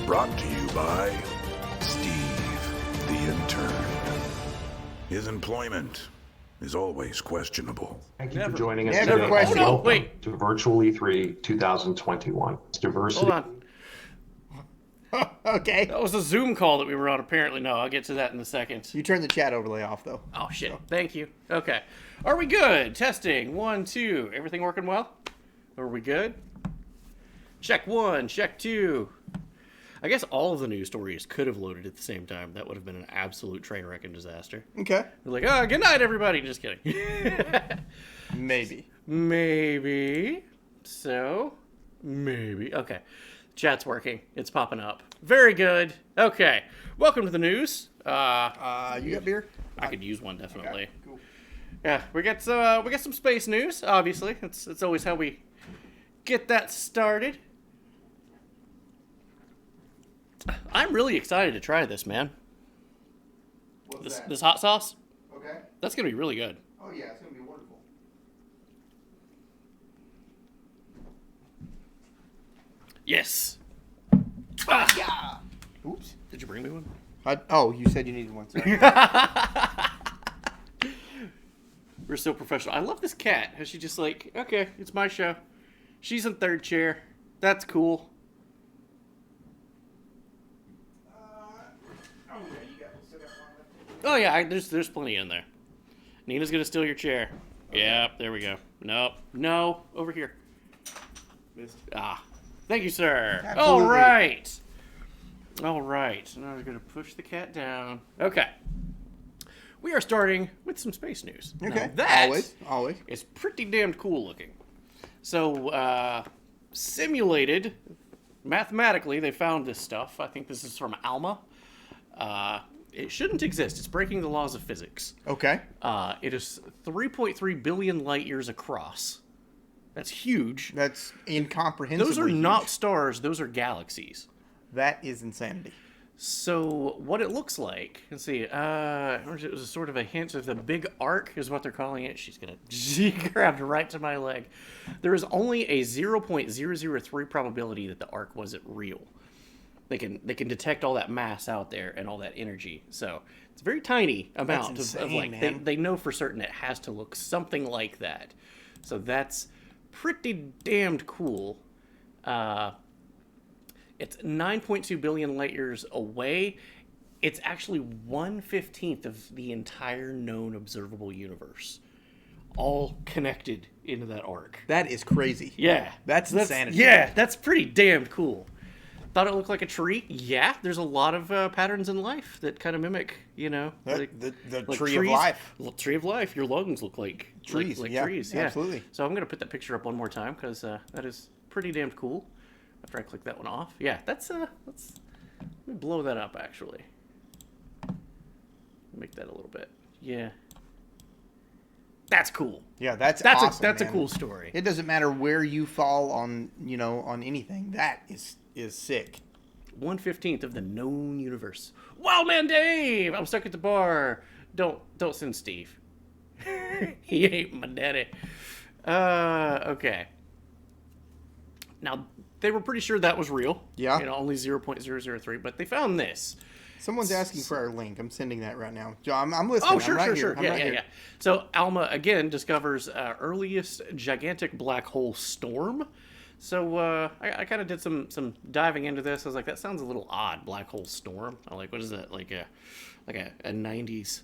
Speaker 3: Brought to you by Steve, the intern. His employment is always questionable.
Speaker 6: Thank you for joining us
Speaker 4: Never
Speaker 6: today.
Speaker 4: question.
Speaker 6: Welcome
Speaker 2: Wait.
Speaker 6: to Virtual E3 2021. It's diversity.
Speaker 2: Hold on.
Speaker 4: Okay.
Speaker 2: That was a Zoom call that we were on, apparently. No, I'll get to that in a second.
Speaker 4: You turned the chat overlay off, though.
Speaker 2: Oh, shit. Thank you. Okay. Are we good? Testing. 1, 2. Everything working well? Are we good? Check 1. Check 2. I guess all of the news stories could have loaded at the same time. That would have been an absolute train wreck and disaster.
Speaker 4: Okay.
Speaker 2: We're like, good night, everybody. Just kidding. Maybe. So, maybe. Okay. Chat's working. It's popping up. Very good. Okay. Welcome to the news.
Speaker 4: You got beer?
Speaker 2: I could use one, definitely.
Speaker 4: Okay, cool.
Speaker 2: Yeah, we got some space news, obviously. It's always how we get that started. I'm really excited to try this, man.
Speaker 4: What's that?
Speaker 2: This hot sauce,
Speaker 4: Okay.
Speaker 2: that's going to be really good.
Speaker 4: Oh, yeah. It's going to be wonderful.
Speaker 2: Yes.
Speaker 4: Yeah. Oops.
Speaker 2: Did you bring me one?
Speaker 4: You said you needed one. Sorry.
Speaker 2: We're so professional. I love this cat. How she just like, okay, it's my show. She's in third chair. That's cool. Oh yeah, there's plenty in there. Nina's gonna steal your chair. Okay. Yeah, there we go. No, over here.
Speaker 4: Missed.
Speaker 2: Thank you, sir.
Speaker 4: Absolutely.
Speaker 2: All right. Now we're gonna push the cat down. Okay. We are starting with some space news.
Speaker 4: Okay.
Speaker 2: Now that
Speaker 4: Always.
Speaker 2: is pretty damned cool looking. So, simulated, mathematically, they found this stuff. I think this is from ALMA. It shouldn't exist. It's breaking the laws of physics.
Speaker 4: Okay.
Speaker 2: It is 3.3 billion light years across. That's huge.
Speaker 4: That's incomprehensibly
Speaker 2: Those are not
Speaker 4: huge.
Speaker 2: stars. Those are galaxies.
Speaker 4: That is insanity.
Speaker 2: So what it looks like, let's see, it was a sort of a hint of the big arc is what they're calling it. She grabbed right to my leg. There is only a 0.003 probability that the arc wasn't real. They can detect all that mass out there and all that energy. So it's a very tiny amount of like,
Speaker 4: man.
Speaker 2: they know for certain it has to look something like that. So that's pretty damned cool. It's 9.2 billion light years away. It's actually 1/15 of the entire known observable universe, all connected into that arc.
Speaker 4: That is crazy.
Speaker 2: Yeah.
Speaker 4: That's insanity.
Speaker 2: Yeah, that's pretty damned cool. Thought it looked like a tree. Yeah, there's a lot of patterns in life that kind of mimic,
Speaker 4: the
Speaker 2: like
Speaker 4: tree
Speaker 2: trees.
Speaker 4: of life.
Speaker 2: Tree of life. Your lungs look like
Speaker 4: Trees.
Speaker 2: like
Speaker 4: Yeah,
Speaker 2: trees. Yeah,
Speaker 4: absolutely.
Speaker 2: So I'm gonna put that picture up one more time because that is pretty damn cool. After I click that one off, yeah, that's let me blow that up actually. Make that a little bit. Yeah. That's cool.
Speaker 4: Yeah, that's awesome,
Speaker 2: that's
Speaker 4: man.
Speaker 2: a cool story.
Speaker 4: It doesn't matter where you fall on, on anything. That is sick.
Speaker 2: 1/15 of the known universe. Wild Man Dave! I'm stuck at the bar. Don't send Steve. He ain't my daddy. Okay. Now, they were pretty sure that was real.
Speaker 4: Yeah.
Speaker 2: Only 0.003, but they found this.
Speaker 4: Someone's asking for our link. I'm sending that right now. John, I'm listening.
Speaker 2: Oh, sure,
Speaker 4: I'm right
Speaker 2: sure.
Speaker 4: Here. I'm right here.
Speaker 2: So, Alma, again, discovers earliest gigantic black hole storm. So, I kind of did some diving into this. I was like, that sounds a little odd, black hole storm. I'm like, what is that? Like a 90s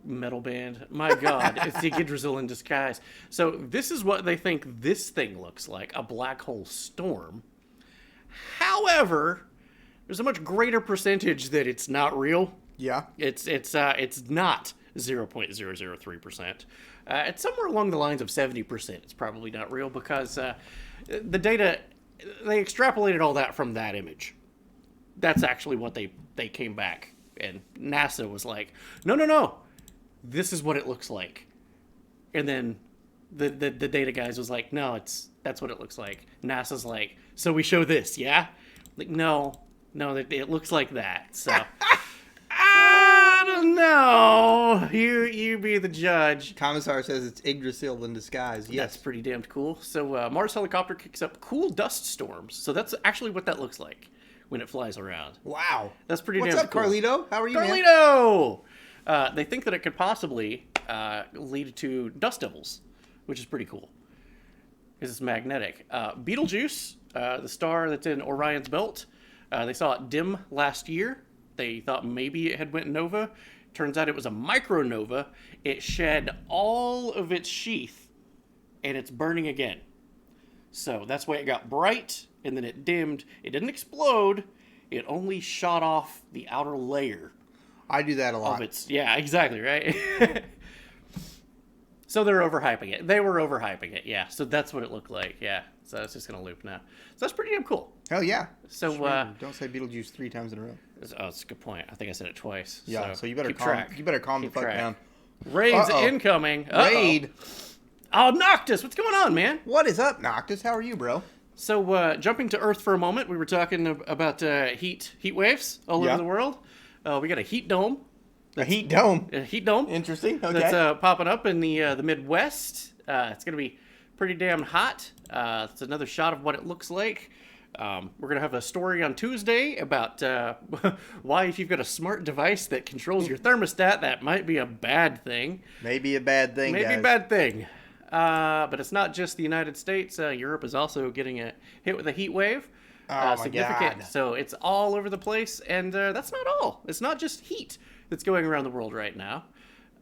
Speaker 2: metal band? My God, it's the Yggdrasil in disguise. So, this is what they think this thing looks like, a black hole storm. However, there's a much greater percentage that it's not real.
Speaker 4: Yeah.
Speaker 2: It's not 0.003%. It's somewhere along the lines of 70%. It's probably not real because the data, they extrapolated all that from that image. That's actually what they came back. And NASA was like, no. This is what it looks like. And then the data guys was like, no, that's what it looks like. NASA's like, so we show this, yeah? Like, no, it looks like that. So I don't know. You be the judge.
Speaker 4: Commissar says it's Yggdrasil in disguise. Yes.
Speaker 2: That's pretty damn cool. So Mars helicopter kicks up cool dust storms. So that's actually what that looks like when it flies around.
Speaker 4: Wow.
Speaker 2: That's pretty
Speaker 4: What's
Speaker 2: damn
Speaker 4: up,
Speaker 2: cool.
Speaker 4: Carlito? How are you, man?
Speaker 2: Carlito! They think that it could possibly lead to dust devils, which is pretty cool because it's magnetic. Betelgeuse, the star that's in Orion's belt, they saw it dim last year. They thought maybe it had went nova. Turns out it was a micronova. It shed all of its sheath, and it's burning again. So that's why it got bright, and then it dimmed. It didn't explode. It only shot off the outer layer.
Speaker 4: I do that a lot.
Speaker 2: Yeah, exactly, right? So they're overhyping it. They were overhyping it, yeah. So that's what it looked like, yeah. So it's just going to loop now. So that's pretty damn cool.
Speaker 4: Hell yeah.
Speaker 2: So
Speaker 4: don't say Beetlejuice 3 times in a row.
Speaker 2: Oh, that's a good point. I think I said it twice.
Speaker 4: Yeah, so you better
Speaker 2: keep
Speaker 4: calm.
Speaker 2: track.
Speaker 4: You better calm
Speaker 2: Keep
Speaker 4: the fuck
Speaker 2: track.
Speaker 4: down.
Speaker 2: Raid's incoming.
Speaker 4: Raid.
Speaker 2: Oh, Noctis, what's going on, man?
Speaker 4: What is up, Noctis? How are you, bro?
Speaker 2: So jumping to Earth for a moment, we were talking about heat waves all over the world. We got a heat dome.
Speaker 4: A heat dome.
Speaker 2: A heat dome.
Speaker 4: Interesting. Okay.
Speaker 2: That's popping up in the Midwest. It's gonna be pretty damn hot. It's another shot of what it looks like. We're gonna have a story on Tuesday about why, if you've got a smart device that controls your thermostat, that might be a bad thing.
Speaker 4: Maybe a bad thing.
Speaker 2: Maybe
Speaker 4: guys.
Speaker 2: a bad thing. But it's not just the United States. Europe is also getting hit with a heat wave.
Speaker 4: Oh my
Speaker 2: significant.
Speaker 4: God.
Speaker 2: So it's all over the place, and that's not all. It's not just heat that's going around the world right now.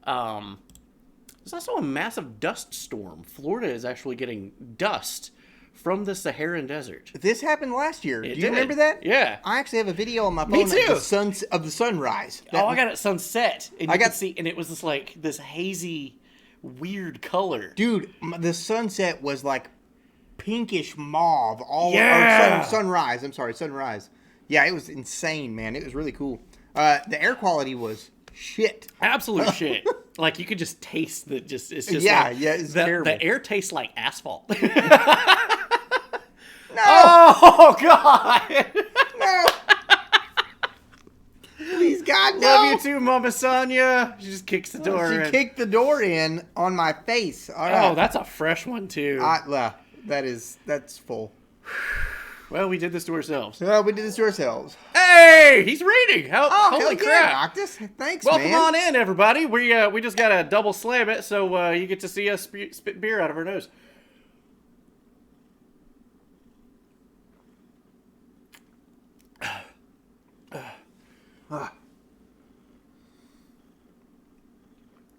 Speaker 2: There's also a massive dust storm. Florida is actually getting dust from the Saharan desert.
Speaker 4: This happened last year. Do you
Speaker 2: did.
Speaker 4: remember that?
Speaker 2: Yeah.
Speaker 4: I actually have a video on my phone
Speaker 2: Me too.
Speaker 4: of the sunrise.
Speaker 2: I got it sunset. And you could see, and it was just like this hazy, weird color.
Speaker 4: Dude, the sunset was like pinkish mauve. Sunrise. I'm sorry, sunrise. Yeah, it was insane, man. It was really cool. The air quality was shit.
Speaker 2: Absolute shit. Like you could just taste the it's just
Speaker 4: it's terrible.
Speaker 2: The air tastes like asphalt.
Speaker 4: No.
Speaker 2: Oh God.
Speaker 4: No. Please God, no.
Speaker 2: Love you too, Mama Sonia. She just kicks the door in.
Speaker 4: She kicked the door in on my face. All right.
Speaker 2: Oh, that's a fresh one too.
Speaker 4: That's full.
Speaker 2: Well, we did this to ourselves.
Speaker 4: Well, we did this to ourselves.
Speaker 2: Hey, he's reading. Holy
Speaker 4: crap!
Speaker 2: crap!
Speaker 4: Noctis. Thanks,
Speaker 2: Welcome
Speaker 4: man.
Speaker 2: on in, everybody. We just got to double slam it, so you get to see us spit beer out of our nose.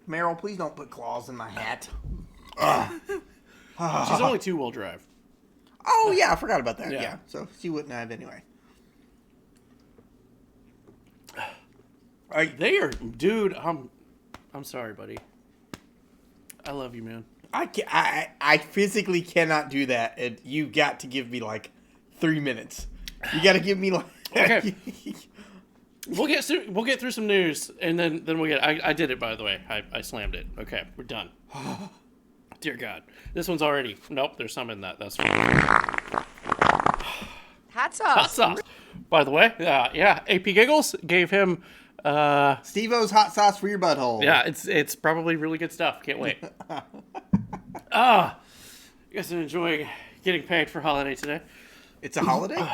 Speaker 4: Meryl, please don't put claws in my hat.
Speaker 2: She's only 2-wheel drive.
Speaker 4: Oh, yeah, I forgot about that. Yeah. So she wouldn't have anyway.
Speaker 2: Dude, I'm sorry, buddy. I love you, man.
Speaker 4: I physically cannot do that. And you got to give me like 3 minutes. You got to give me like.
Speaker 2: Okay. We'll get through some news, and then we'll get. I did it, by the way. I slammed it. Okay, we're done. Dear God, this one's already. Nope, there's some in that. That's fine.
Speaker 5: Hot sauce.
Speaker 2: Hot sauce. By the way, yeah. AP Giggles gave him.
Speaker 4: Steve-O's hot sauce for your butthole.
Speaker 2: Yeah, it's probably really good stuff. Can't wait. You guys are enjoying getting paid for holiday today.
Speaker 4: It's a holiday?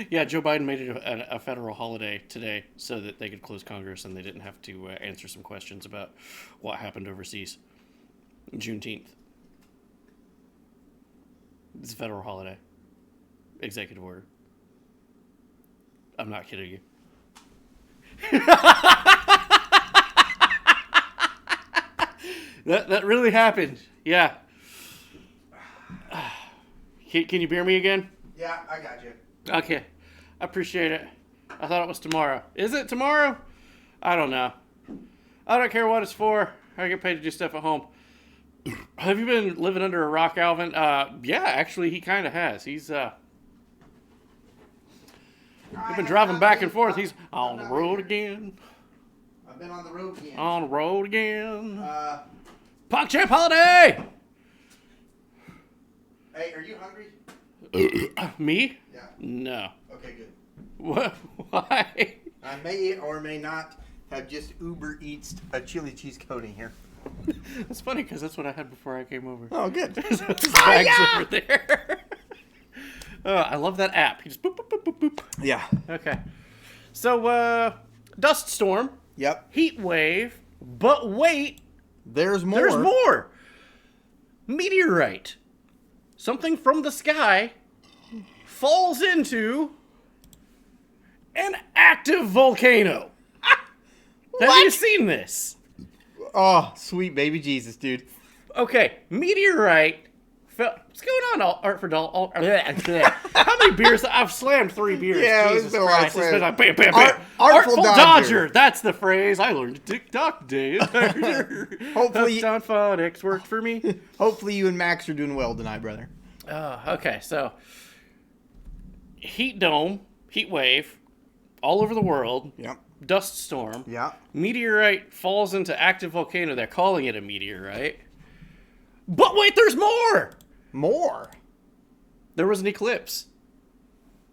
Speaker 2: Yeah, Joe Biden made it a federal holiday today so that they could close Congress and they didn't have to answer some questions about what happened overseas. Juneteenth. It's a federal holiday. Executive order. I'm not kidding you. That really happened. Yeah. Can you beer me again?
Speaker 4: Yeah, I got you.
Speaker 2: Okay. I appreciate it. I thought it was tomorrow. Is it tomorrow? I don't know. I don't care what it's for. I get paid to do stuff at home. Have you been living under a rock, Alvin? Yeah, actually, he kind of has. He's been driving back and forth. He's on the road again.
Speaker 4: I've been on the road again.
Speaker 2: On the road again. PogChamp Holiday!
Speaker 4: Hey, are you hungry?
Speaker 2: Me?
Speaker 4: Yeah.
Speaker 2: No.
Speaker 4: Okay, good.
Speaker 2: What? Why?
Speaker 4: I may or may not have just Uber Eats a chili cheese coating here.
Speaker 2: That's funny because that's what I had before I came over.
Speaker 4: Oh, good.
Speaker 2: There's bags over there. I love that app. You just boop, boop, boop, boop, boop.
Speaker 4: Yeah.
Speaker 2: Okay. So, dust storm.
Speaker 4: Yep.
Speaker 2: Heat wave. But wait.
Speaker 4: There's more.
Speaker 2: There's more. Meteorite. Something from the sky falls into an active volcano. Have you seen this?
Speaker 4: Oh, sweet baby Jesus, dude.
Speaker 2: Okay, meteorite. What's going on, Art for Doll? How many beers? I've slammed 3 beers.
Speaker 4: Yeah,
Speaker 2: Jesus
Speaker 4: it's been a lot of
Speaker 2: Christ. It's been like bam, bam,
Speaker 4: slams.
Speaker 2: bam.
Speaker 4: Artful Dodger.
Speaker 2: That's the phrase I learned at TikTok days.
Speaker 4: Hopefully,
Speaker 2: Touchdown phonics worked for me.
Speaker 4: Hopefully, you and Max are doing well tonight, brother.
Speaker 2: Okay, so heat dome, heat wave, all over the world.
Speaker 4: Yep.
Speaker 2: Dust storm.
Speaker 4: Yeah.
Speaker 2: Meteorite falls into active volcano. They're calling it a meteorite. But wait, there's more.
Speaker 4: More.
Speaker 2: There was an eclipse.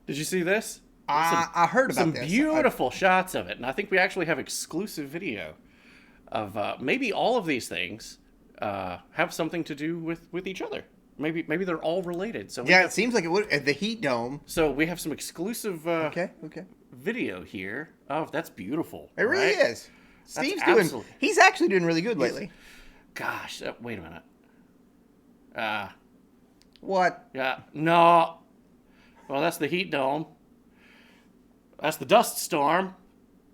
Speaker 2: Did you see this?
Speaker 4: I heard about
Speaker 2: some
Speaker 4: this.
Speaker 2: beautiful shots of it, and I think we actually have exclusive video of maybe all of these things have something to do with each other. Maybe they're all related. So
Speaker 4: yeah, it seems like it would. The heat dome.
Speaker 2: So we have some exclusive
Speaker 4: okay.
Speaker 2: video here. Oh, that's beautiful.
Speaker 4: It really is. Steve's he's actually doing really good lately.
Speaker 2: Gosh, wait a minute.
Speaker 4: What?
Speaker 2: Yeah, no. Well, that's the heat dome. That's the dust storm.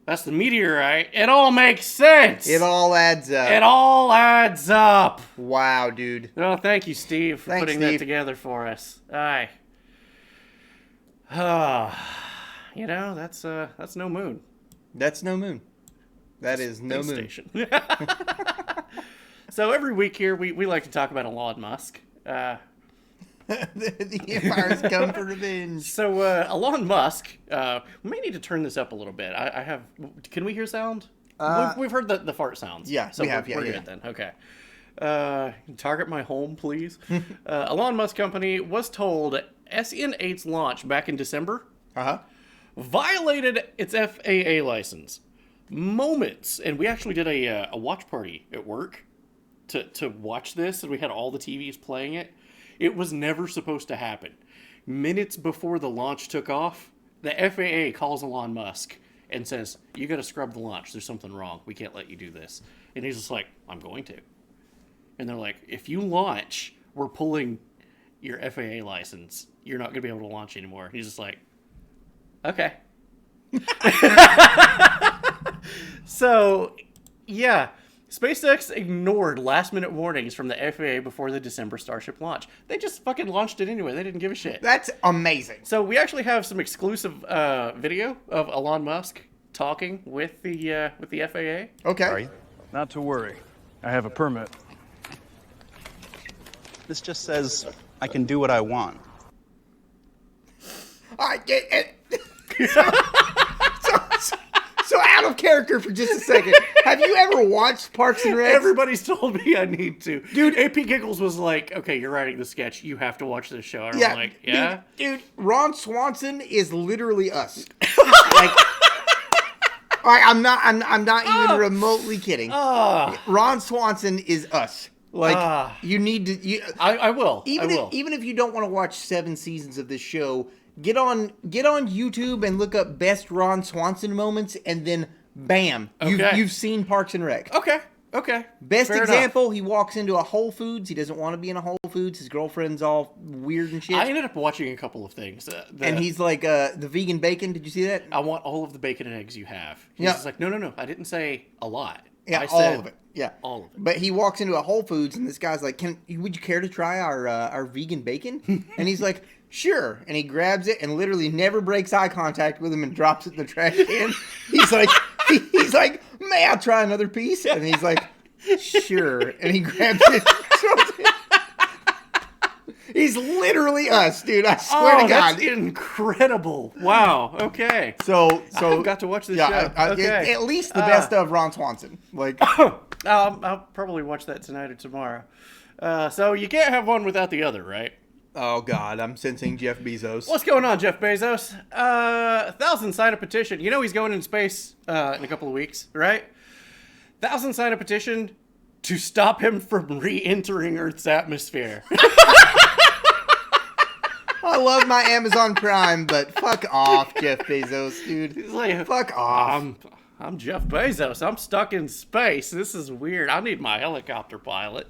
Speaker 2: That's the meteorite. It all makes sense.
Speaker 4: It all adds up.
Speaker 2: It all adds up.
Speaker 4: Wow, dude.
Speaker 2: Oh, thank you, Steve, for putting that together for us. Aye. You know, that's no moon.
Speaker 4: That's no moon. That is no moon.
Speaker 2: Station. So every week here, we like to talk about Elon Musk.
Speaker 4: The empire's come for revenge.
Speaker 2: So Elon Musk, we may need to turn this up a little bit. I have. Can we hear sound? We've heard the fart sounds.
Speaker 4: Yeah,
Speaker 2: so
Speaker 4: we have.
Speaker 2: We're good then. Okay. Target my home, please. Elon Musk company was told SN8's launch back in December violated its FAA license. Moments, and we actually did a watch party at work to watch this, and we had all the TVs playing it. It was never supposed to happen. Minutes before the launch took off, the FAA calls Elon Musk and says, "You got to scrub the launch. There's something wrong. We can't let you do this." And he's just like, "I'm going to." And they're like, "If you launch, we're pulling your FAA license. You're not going to be able to launch anymore." And he's just like, "Okay." So, yeah. SpaceX ignored last-minute warnings from the FAA before the December Starship launch. They just fucking launched it anyway. They didn't give a shit.
Speaker 4: That's amazing.
Speaker 2: So we actually have some exclusive video of Elon Musk talking with the FAA.
Speaker 4: Okay.
Speaker 7: Are you?
Speaker 8: Not to worry. I have a permit.
Speaker 7: This just says I can do what I want.
Speaker 4: All right. So out of character for just a second. Have you ever watched Parks and Rec?
Speaker 2: Everybody's told me I need to. Dude, AP Giggles was like, okay, you're writing the sketch. You have to watch this show. And I'm like, yeah?
Speaker 4: Dude, Ron Swanson is literally us. Like, all right, I'm not even remotely kidding. Ron Swanson is us. Like, you need to...
Speaker 2: I will.
Speaker 4: Even if you don't want to watch 7 seasons of this show, get on YouTube and look up best Ron Swanson moments, and then bam, you've seen Parks and Rec.
Speaker 2: Okay.
Speaker 4: Best
Speaker 2: Fair
Speaker 4: example,
Speaker 2: enough.
Speaker 4: he walks into a Whole Foods. He doesn't want to be in a Whole Foods. His girlfriend's all weird and shit.
Speaker 2: I ended up watching a couple of things.
Speaker 4: And he's like, the vegan bacon. Did you see that?
Speaker 2: I want all of the bacon and eggs you have. He's just like, no. I didn't say a lot.
Speaker 4: Yeah,
Speaker 2: I
Speaker 4: all
Speaker 2: said
Speaker 4: of it. Yeah,
Speaker 2: all of it.
Speaker 4: But he walks into a Whole Foods, and this guy's like, would you care to try our vegan bacon? And he's like, sure. And he grabs it and literally never breaks eye contact with him and drops it in the trash can. He's like, may I try another piece? And he's like, sure. And he grabs it. Throws it. He's literally us, dude. I swear to God.
Speaker 2: That's incredible. Wow. Okay.
Speaker 4: So
Speaker 2: I got to watch this show. Okay.
Speaker 4: At least the best of Ron Swanson. Like,
Speaker 2: I'll probably watch that tonight or tomorrow. So you can't have one without the other, right?
Speaker 4: oh God, I'm sensing Jeff Bezos.
Speaker 2: What's going on, Jeff Bezos? 1,000 sign a petition. You know he's going in space in a couple of weeks, right? 1,000 sign a petition to stop him from re-entering Earth's atmosphere.
Speaker 4: I love my Amazon Prime, but fuck off, Jeff Bezos, dude.
Speaker 2: He's like,
Speaker 4: fuck off.
Speaker 2: I'm Jeff Bezos. I'm stuck in space. This is weird. I need my helicopter pilot.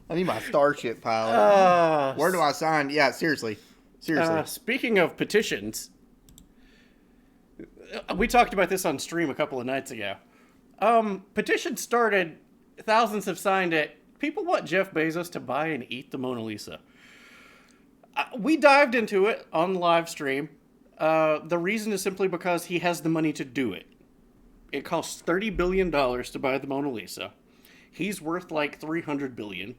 Speaker 4: I need my Starship pilot. Where do I sign? Yeah, seriously.
Speaker 2: Speaking of petitions, we talked about this on stream a couple of nights ago. Petition started. Thousands have signed it. People want Jeff Bezos to buy and eat the Mona Lisa. We dived into it on the live stream. The reason is simply because he has the money to do it. It costs $30 billion to buy the Mona Lisa. He's worth like $300 billion.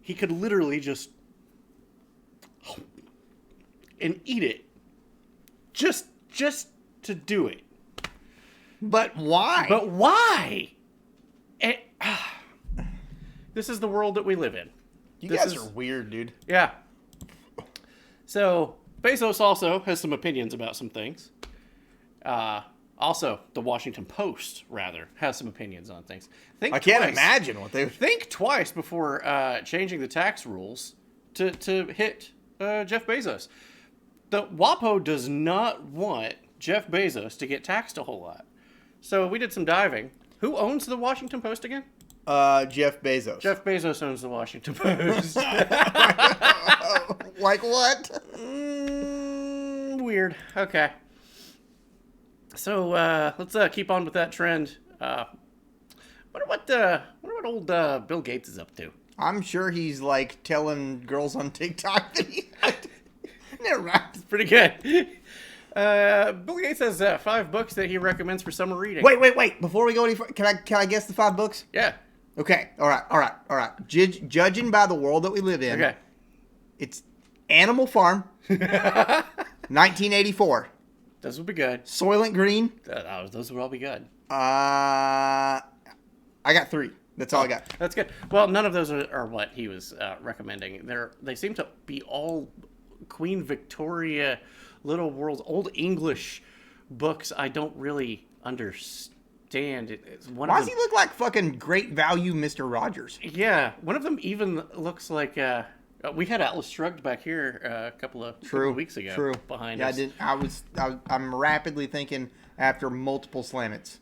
Speaker 2: He could literally just and eat it. Just to do it.
Speaker 4: But why?
Speaker 2: This is the world that we live in.
Speaker 4: You guys are weird, dude.
Speaker 2: Yeah. So, Bezos also has some opinions about some things. Also, the Washington Post, rather, has some opinions on things.
Speaker 4: I can't imagine what they would
Speaker 2: think twice before changing the tax rules to hit Jeff Bezos. The WAPO does not want Jeff Bezos to get taxed a whole lot. So we did some diving. Who owns the Washington Post again?
Speaker 4: Jeff Bezos.
Speaker 2: Jeff Bezos owns the Washington Post.
Speaker 4: Like what?
Speaker 2: Weird. Okay. So let's keep on with that trend. Wonder what old Bill Gates is up to.
Speaker 4: I'm sure he's like telling girls on TikTok that he. Never mind.
Speaker 2: It's pretty good. Bill Gates has 5 books that he recommends for summer reading.
Speaker 4: Wait. Before we go any further, can I guess the 5 books?
Speaker 2: Yeah.
Speaker 4: Okay. All right. Judging by the world that we live in.
Speaker 2: Okay.
Speaker 4: It's Animal Farm. 1984.
Speaker 2: Those would be good.
Speaker 4: Soylent Green.
Speaker 2: Those would all be good.
Speaker 4: I got 3. That's all I got.
Speaker 2: That's good. Well, none of those are what he was recommending. They seem to be all Queen Victoria, Little Worlds, Old English books. I don't really understand.
Speaker 4: Why does he look like fucking Great Value Mr. Rogers?
Speaker 2: Yeah, one of them even looks like we had Atlas Shrugged back here a couple of weeks ago.
Speaker 4: True.
Speaker 2: Behind us.
Speaker 4: I'm rapidly thinking after multiple slammits.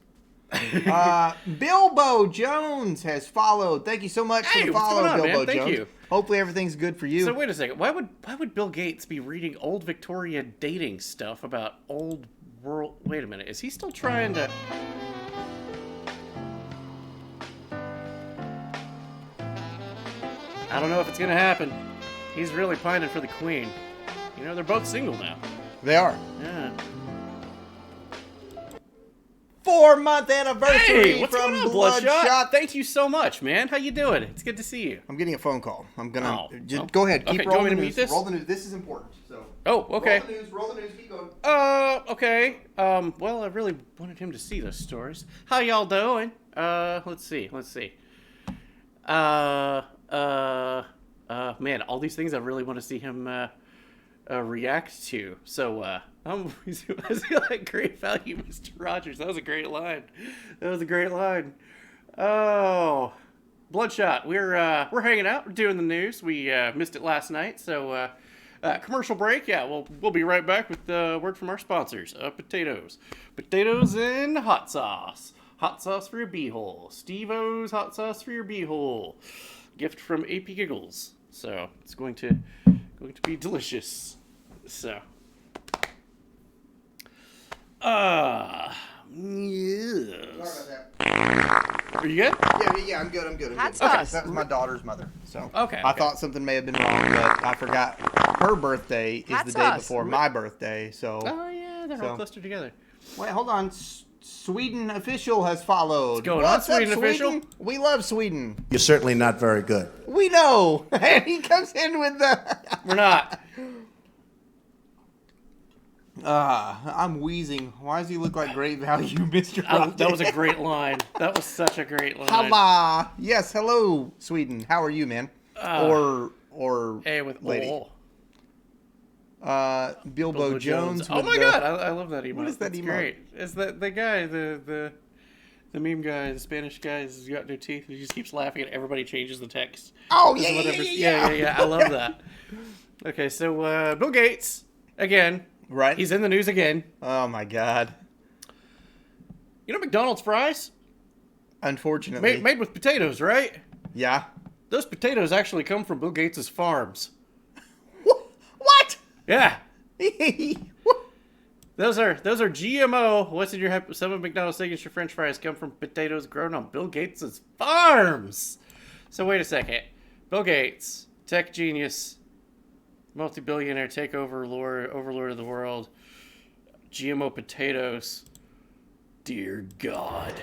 Speaker 4: Bilbo Jones has followed. Thank you so much for the follow,
Speaker 2: what's going on,
Speaker 4: Bilbo
Speaker 2: man?
Speaker 4: Jones.
Speaker 2: Thank you.
Speaker 4: Hopefully everything's good for you.
Speaker 2: So wait a second. Why would Bill Gates be reading old Victoria dating stuff about old world? Wait a minute. Is he still trying to? I don't know if it's gonna happen. He's really pining for the queen. You know, they're both single now.
Speaker 4: They are.
Speaker 2: Yeah.
Speaker 4: 4-month anniversary
Speaker 2: Hey, what's
Speaker 4: from
Speaker 2: going on,
Speaker 4: Bloodshot.
Speaker 2: Thank you so much, man. How you doing? It's good to see you.
Speaker 4: I'm getting a phone call. I'm gonna
Speaker 2: Oh.
Speaker 4: go ahead. Keep
Speaker 2: Okay,
Speaker 4: rolling
Speaker 2: do you want me
Speaker 4: the
Speaker 2: to
Speaker 4: news.
Speaker 2: mute this?
Speaker 4: Roll the news. This is important. So.
Speaker 2: Oh, okay.
Speaker 4: Roll the news. Keep going.
Speaker 2: Okay. Well, I really wanted him to see those stories. How y'all doing? Let's see. Man, all these things I really want to see him react to. So, is he like great value, Mr. Rogers? That was a great line. Oh, Bloodshot. We're hanging out. We're doing the news. We missed it last night, so commercial break. Yeah, we'll be right back with the word from our sponsors. Potatoes and hot sauce. Hot sauce for your beehole. Steve-O's hot sauce for your beehole. Gift from AP Giggles. So it's going to be delicious. So.
Speaker 4: Sorry
Speaker 2: Yes.
Speaker 4: about that.
Speaker 2: Are you good?
Speaker 4: Yeah, I'm good.
Speaker 5: That's
Speaker 4: Okay.
Speaker 5: us.
Speaker 4: That was my daughter's mother. So
Speaker 2: Okay.
Speaker 4: I thought something may have been wrong, but I forgot her birthday is
Speaker 5: That's
Speaker 4: the day
Speaker 5: us.
Speaker 4: before my birthday. So
Speaker 2: Oh yeah, they're all clustered together.
Speaker 4: wait, hold on. Sweden official has followed.
Speaker 2: What's going on,
Speaker 4: What's up,
Speaker 2: Sweden official?
Speaker 4: We love Sweden.
Speaker 9: You're certainly not very good.
Speaker 4: We know. And he comes in with the.
Speaker 2: We're not.
Speaker 4: I'm wheezing. Why does he look like great value, Mr. Rogers?
Speaker 2: That was a great line. That was such a great line.
Speaker 4: Hello. Yes, hello, Sweden. How are you, man? Or
Speaker 2: Hey, with
Speaker 4: lady.
Speaker 2: all.
Speaker 4: Bilbo Jones.
Speaker 2: Oh
Speaker 4: with
Speaker 2: my
Speaker 4: the-
Speaker 2: god, I love that emote.
Speaker 4: What is that
Speaker 2: That's
Speaker 4: emote?
Speaker 2: great. It's the guy, the meme guy, the Spanish guy, has got no teeth, and he just keeps laughing, and everybody changes the text.
Speaker 4: Oh,
Speaker 2: This is
Speaker 4: yeah.
Speaker 2: whatever's- I love that. Okay, so Bill Gates again.
Speaker 4: Right.
Speaker 2: He's in the news again.
Speaker 4: Oh my god.
Speaker 2: You know McDonald's fries?
Speaker 4: Unfortunately.
Speaker 2: Made with potatoes, right?
Speaker 4: Yeah.
Speaker 2: Those potatoes actually come from Bill Gates' farms.
Speaker 4: What?
Speaker 2: Yeah. Those are GMO. What's in your some of McDonald's signature French fries come from potatoes grown on Bill Gates' farms. So wait a second. Bill Gates, tech genius, multi-billionaire overlord of the world, GMO potatoes. Dear God.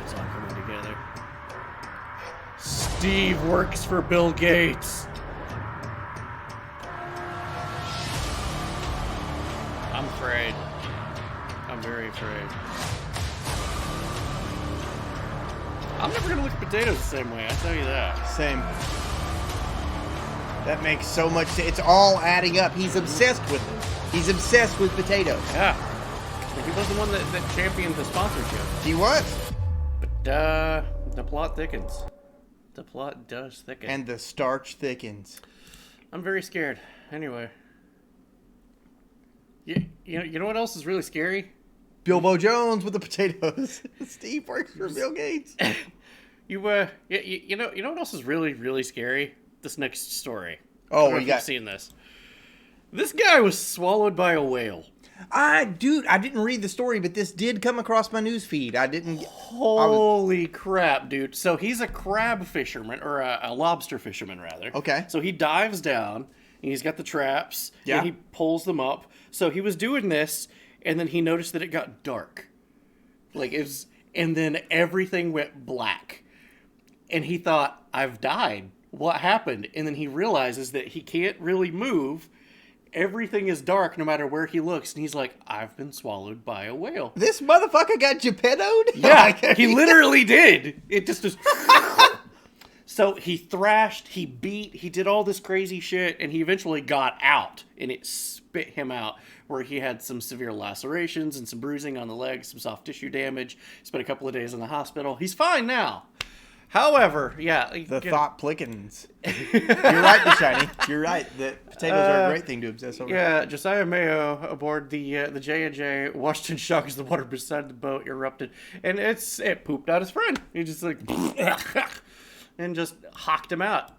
Speaker 2: It's all coming together. Steve works for Bill Gates. I'm afraid. I'm very afraid. I'm never gonna look at potatoes the same way, I tell you that.
Speaker 4: Same. That makes so much sense. It's all adding up. He's obsessed with it. He's obsessed with potatoes.
Speaker 2: Yeah. He was the one that championed the sponsorship.
Speaker 4: He was.
Speaker 2: But, the plot thickens. The plot does thicken.
Speaker 4: And the starch thickens.
Speaker 2: I'm very scared. Anyway. You know what else is really scary?
Speaker 4: Bilbo Jones with the potatoes. Steve works for Bill Gates.
Speaker 2: You know what else is really, really scary? This next story.
Speaker 4: Oh,
Speaker 2: I don't know if you've seen this. This guy was swallowed by a whale.
Speaker 4: Dude, I didn't read the story, but this did come across my news feed. I didn't.
Speaker 2: Holy crap, dude. So he's a crab fisherman, or a lobster fisherman, rather.
Speaker 4: Okay.
Speaker 2: So he dives down, and he's got the traps,
Speaker 4: Yeah.
Speaker 2: and he pulls them up. So he was doing this, and then he noticed that it got dark. And then everything went black. And he thought, I've died. What happened? And then he realizes that he can't really move. Everything is dark no matter where he looks. And he's like, I've been swallowed by a whale.
Speaker 4: This motherfucker got Geppettoed?
Speaker 2: Yeah, he literally did. It just... So he thrashed, he beat, he did all this crazy shit, and he eventually got out, and it spit him out, where he had some severe lacerations and some bruising on the legs, some soft tissue damage. Spent a couple of days in the hospital. He's fine now. However, yeah.
Speaker 4: The thought plickens. You're right, the shiny. You're right. That potatoes are a great thing to obsess over.
Speaker 2: Yeah, Josiah Mayo aboard the J&J washed in shock as the water beside the boat erupted, and it pooped out his friend. He just and just hocked him out.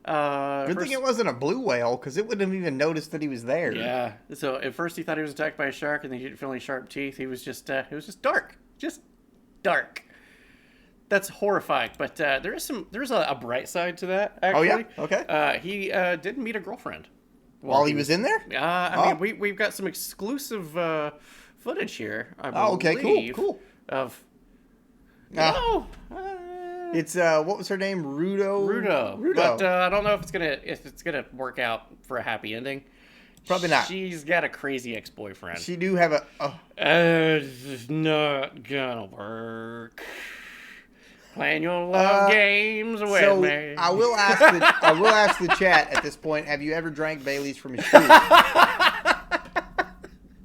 Speaker 4: Good thing it wasn't a blue whale, because it wouldn't have even noticed that he was there.
Speaker 2: Yeah. So at first he thought he was attacked by a shark, and then he didn't feel any sharp teeth. He was just it was just dark. Just dark. That's horrifying, but there's a bright side to that, actually.
Speaker 4: Oh, yeah? Okay.
Speaker 2: He did meet a girlfriend.
Speaker 4: While he was in there?
Speaker 2: I mean, we've got some exclusive footage here, I believe.
Speaker 4: Oh, okay, cool.
Speaker 2: Of...
Speaker 4: It's, what was her name? Rudo.
Speaker 2: But I don't know if it's gonna work out for a happy ending.
Speaker 4: Probably not.
Speaker 2: She's got a crazy ex-boyfriend.
Speaker 4: She do have a...
Speaker 2: It's not gonna work. Playing your love games with me.
Speaker 4: I will ask the chat at this point, have you ever drank Bailey's from a shoe?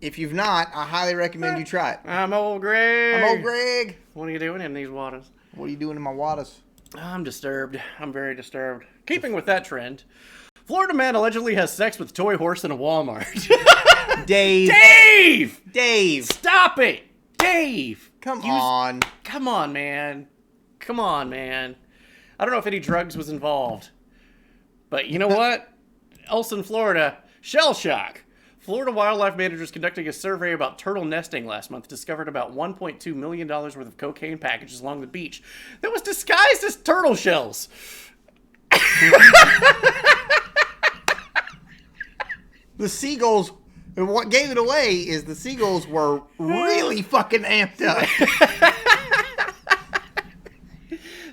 Speaker 4: If you've not, I highly recommend you try it.
Speaker 2: I'm old Greg.
Speaker 4: What
Speaker 2: are you doing in these waters?
Speaker 4: What are you doing in my waters?
Speaker 2: I'm disturbed. I'm very disturbed. Keeping with that trend, Florida man allegedly has sex with toy horse in a Walmart.
Speaker 4: Dave!
Speaker 2: Stop it! Dave!
Speaker 4: Come on,
Speaker 2: man. I don't know if any drugs was involved. But you know what? Else in Florida, shell shock. Florida wildlife managers conducting a survey about turtle nesting last month discovered about $1.2 million worth of cocaine packages along the beach that was disguised as turtle shells.
Speaker 4: The seagulls, what gave it away is the seagulls were really fucking amped up.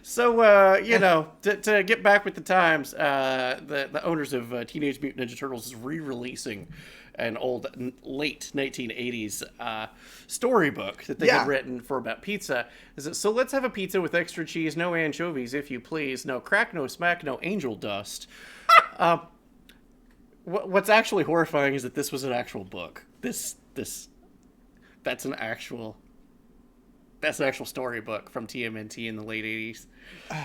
Speaker 2: So, to get back with the times, the owners of Teenage Mutant Ninja Turtles is re-releasing an old late 1980s storybook that they had written for about pizza. So let's have a pizza with extra cheese, no anchovies, if you please, no crack, no smack, no angel dust. What's actually horrifying is that this was an actual book. That's an actual storybook from TMNT in the late 80s.
Speaker 4: The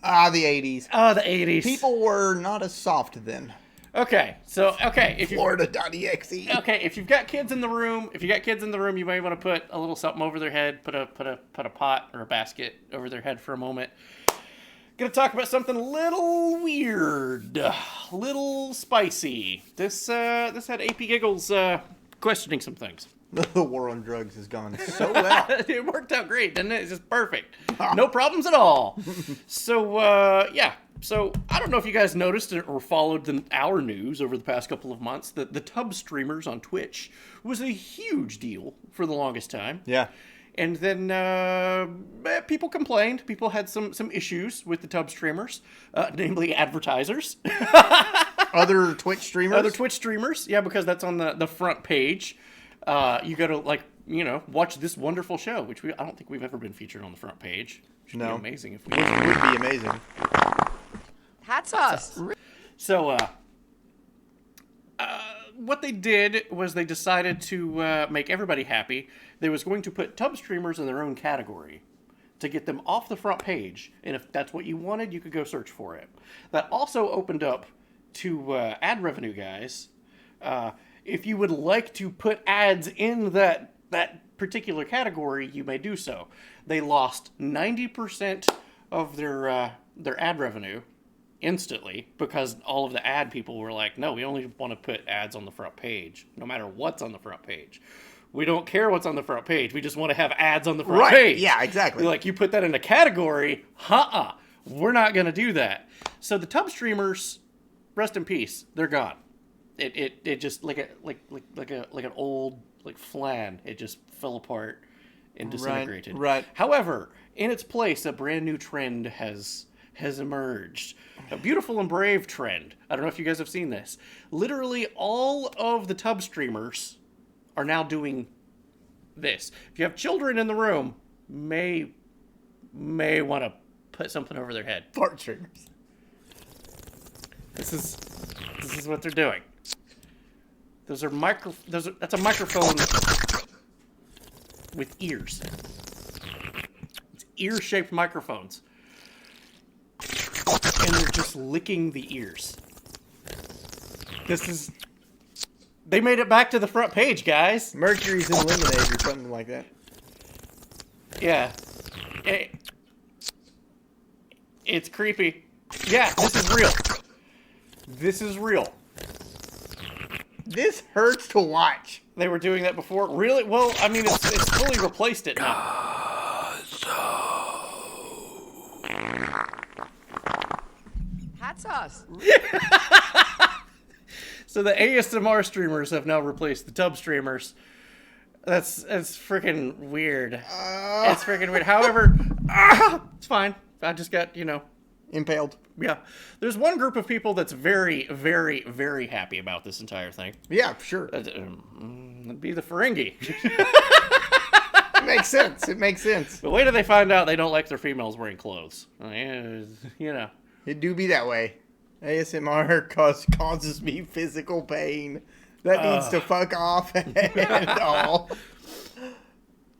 Speaker 4: 80s.
Speaker 2: The 80s.
Speaker 4: People were not as soft then.
Speaker 2: Okay, if
Speaker 4: Florida.exe.
Speaker 2: Okay, if you've got kids in the room, you may want to put a little something over their head, put a pot or a basket over their head for a moment. Gonna talk about something a little weird, a little spicy. This had AP Giggles questioning some things.
Speaker 4: The war on drugs has gone so well.
Speaker 2: It worked out great, didn't it? It's just perfect. No problems at all. So, So, I don't know if you guys noticed or followed our news over the past couple of months that the tub streamers on Twitch was a huge deal for the longest time.
Speaker 4: Yeah.
Speaker 2: And then people complained. People had some issues with the tub streamers, namely advertisers.
Speaker 4: Other Twitch streamers?
Speaker 2: Yeah, because that's on the front page. You got to, watch this wonderful show, which I don't think we've ever been featured on the front page. Which would be amazing if we did.
Speaker 4: It would be amazing.
Speaker 5: That's us.
Speaker 2: So, what they did was they decided to make everybody happy. They was going to put tub streamers in their own category to get them off the front page. And if that's what you wanted, you could go search for it. That also opened up to ad revenue guys. If you would like to put ads in that particular category, you may do so. They lost 90% of their ad revenue instantly because all of the ad people were like, no, we only want to put ads on the front page, no matter what's on the front page. We don't care what's on the front page. We just want to have ads on the front page.
Speaker 4: Yeah, exactly.
Speaker 2: Like, you put that in a category, we're not going to do that. So the tub streamers, rest in peace, they're gone. It just like an old flan. It just fell apart and disintegrated.
Speaker 4: Right.
Speaker 2: However, in its place, a brand new trend has emerged. A beautiful and brave trend. I don't know if you guys have seen this. Literally all of the tub streamers are now doing this. If you have children in the room, may want to put something over their head.
Speaker 4: Fart streamers.
Speaker 2: This is what they're doing. That's a microphone with ears. It's ear-shaped microphones. And they're just licking the ears. They made it back to the front page, guys.
Speaker 4: Mercury's in lemonade or something like that.
Speaker 2: Yeah. It's creepy. Yeah, this is real.
Speaker 4: This hurts to watch.
Speaker 2: They were doing that before. Really? Well, I mean, it's fully replaced it now.
Speaker 5: That's us.
Speaker 2: So the ASMR streamers have now replaced the tub streamers. That's freaking weird. It's freaking weird. However, it's fine. I just got,
Speaker 4: impaled.
Speaker 2: Yeah. There's one group of people that's very, very, very happy about this entire thing.
Speaker 4: Yeah, sure.
Speaker 2: It'd be the Ferengi.
Speaker 4: It makes sense. It makes sense.
Speaker 2: But wait till they find out they don't like their females wearing clothes.
Speaker 4: It do be that way. ASMR causes me physical pain. That needs to fuck off and all.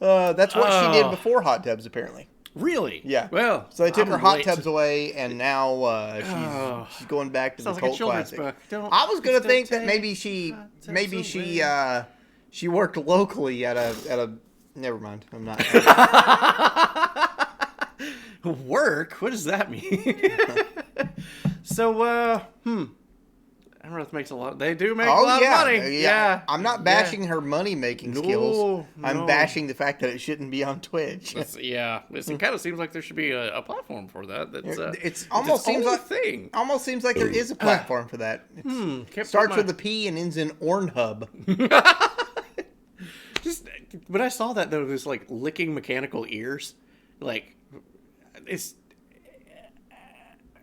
Speaker 4: That's what she did before hot tubs, apparently.
Speaker 2: Really?
Speaker 4: Yeah.
Speaker 2: Well,
Speaker 4: so they took her hot tubs away, and now she's going back to the cult classic. I was gonna think that maybe she worked locally at a. Never mind. I'm not.
Speaker 2: Work? What does that mean? So, I don't know if it makes a lot. They do make a lot of money. Yeah.
Speaker 4: I'm not bashing her money-making skills. I'm bashing the fact that it shouldn't be on Twitch.
Speaker 2: It kind of seems like there should be a platform for that.
Speaker 4: It almost seems like there is a platform for that. Starts with a P and ends in Ornhub.
Speaker 2: Just when I saw that though, it was like licking mechanical ears. Like, it's.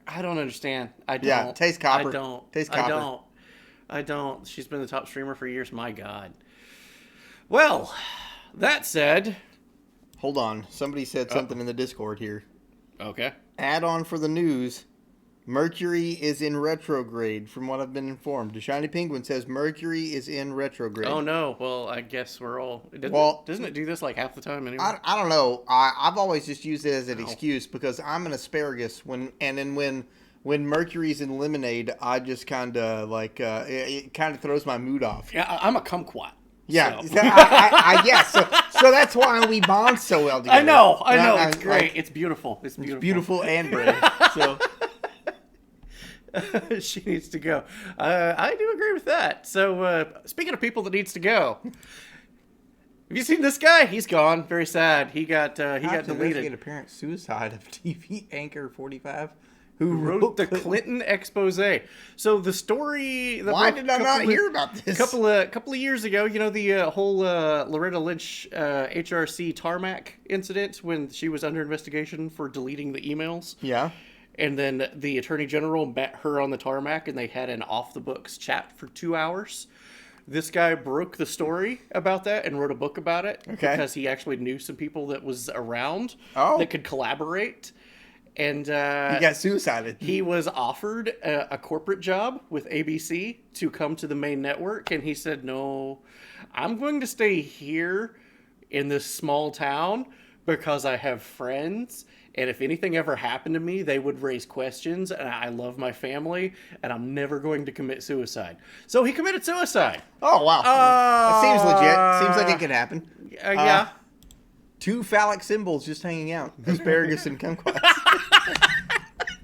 Speaker 2: I don't understand. I don't.
Speaker 4: Yeah, taste copper.
Speaker 2: I don't.
Speaker 4: Taste copper.
Speaker 2: I don't. She's been the top streamer for years. My God. Well, that said.
Speaker 4: Hold on. Somebody said something in the Discord here.
Speaker 2: Okay.
Speaker 4: Add on for the news. Mercury is in retrograde, from what I've been informed. The Shiny Penguin says Mercury is in retrograde.
Speaker 2: Oh, no. Well, I guess we're all... Doesn't it do this like half the time anyway?
Speaker 4: I don't know. I've always just used it as an excuse because I'm an asparagus. When Mercury's in lemonade, I just kind of like... it kind of throws my mood off.
Speaker 2: Yeah, I'm a kumquat.
Speaker 4: Yeah, so. So that's why we bond so well together.
Speaker 2: I know. It's great. It's beautiful. It's
Speaker 4: beautiful and brave. So...
Speaker 2: She needs to go. I do agree with that. So, speaking of people that needs to go, have you seen this guy? He's gone. Very sad. He got deleted.
Speaker 4: Apparent suicide of TV anchor 45,
Speaker 2: who wrote the Clinton expose. So the story.
Speaker 4: Why did I not hear about this?
Speaker 2: Couple of years ago, the whole Loretta Lynch HRC tarmac incident when she was under investigation for deleting the emails.
Speaker 4: Yeah.
Speaker 2: And then the attorney general met her on the tarmac, and they had an off-the-books chat for 2 hours. This guy broke the story about that and wrote a book about it.
Speaker 4: Okay.
Speaker 2: Because he actually knew some people that was around that could collaborate. And he
Speaker 4: got suicided.
Speaker 2: He was offered a corporate job with ABC to come to the main network, and he said, "No, I'm going to stay here in this small town because I have friends. And if anything ever happened to me, they would raise questions, and I love my family, and I'm never going to commit suicide." So he committed suicide.
Speaker 4: Oh, wow. That seems legit. Seems like it could happen.
Speaker 2: Yeah.
Speaker 4: 2 phallic symbols just hanging out. Asparagus and kumquats.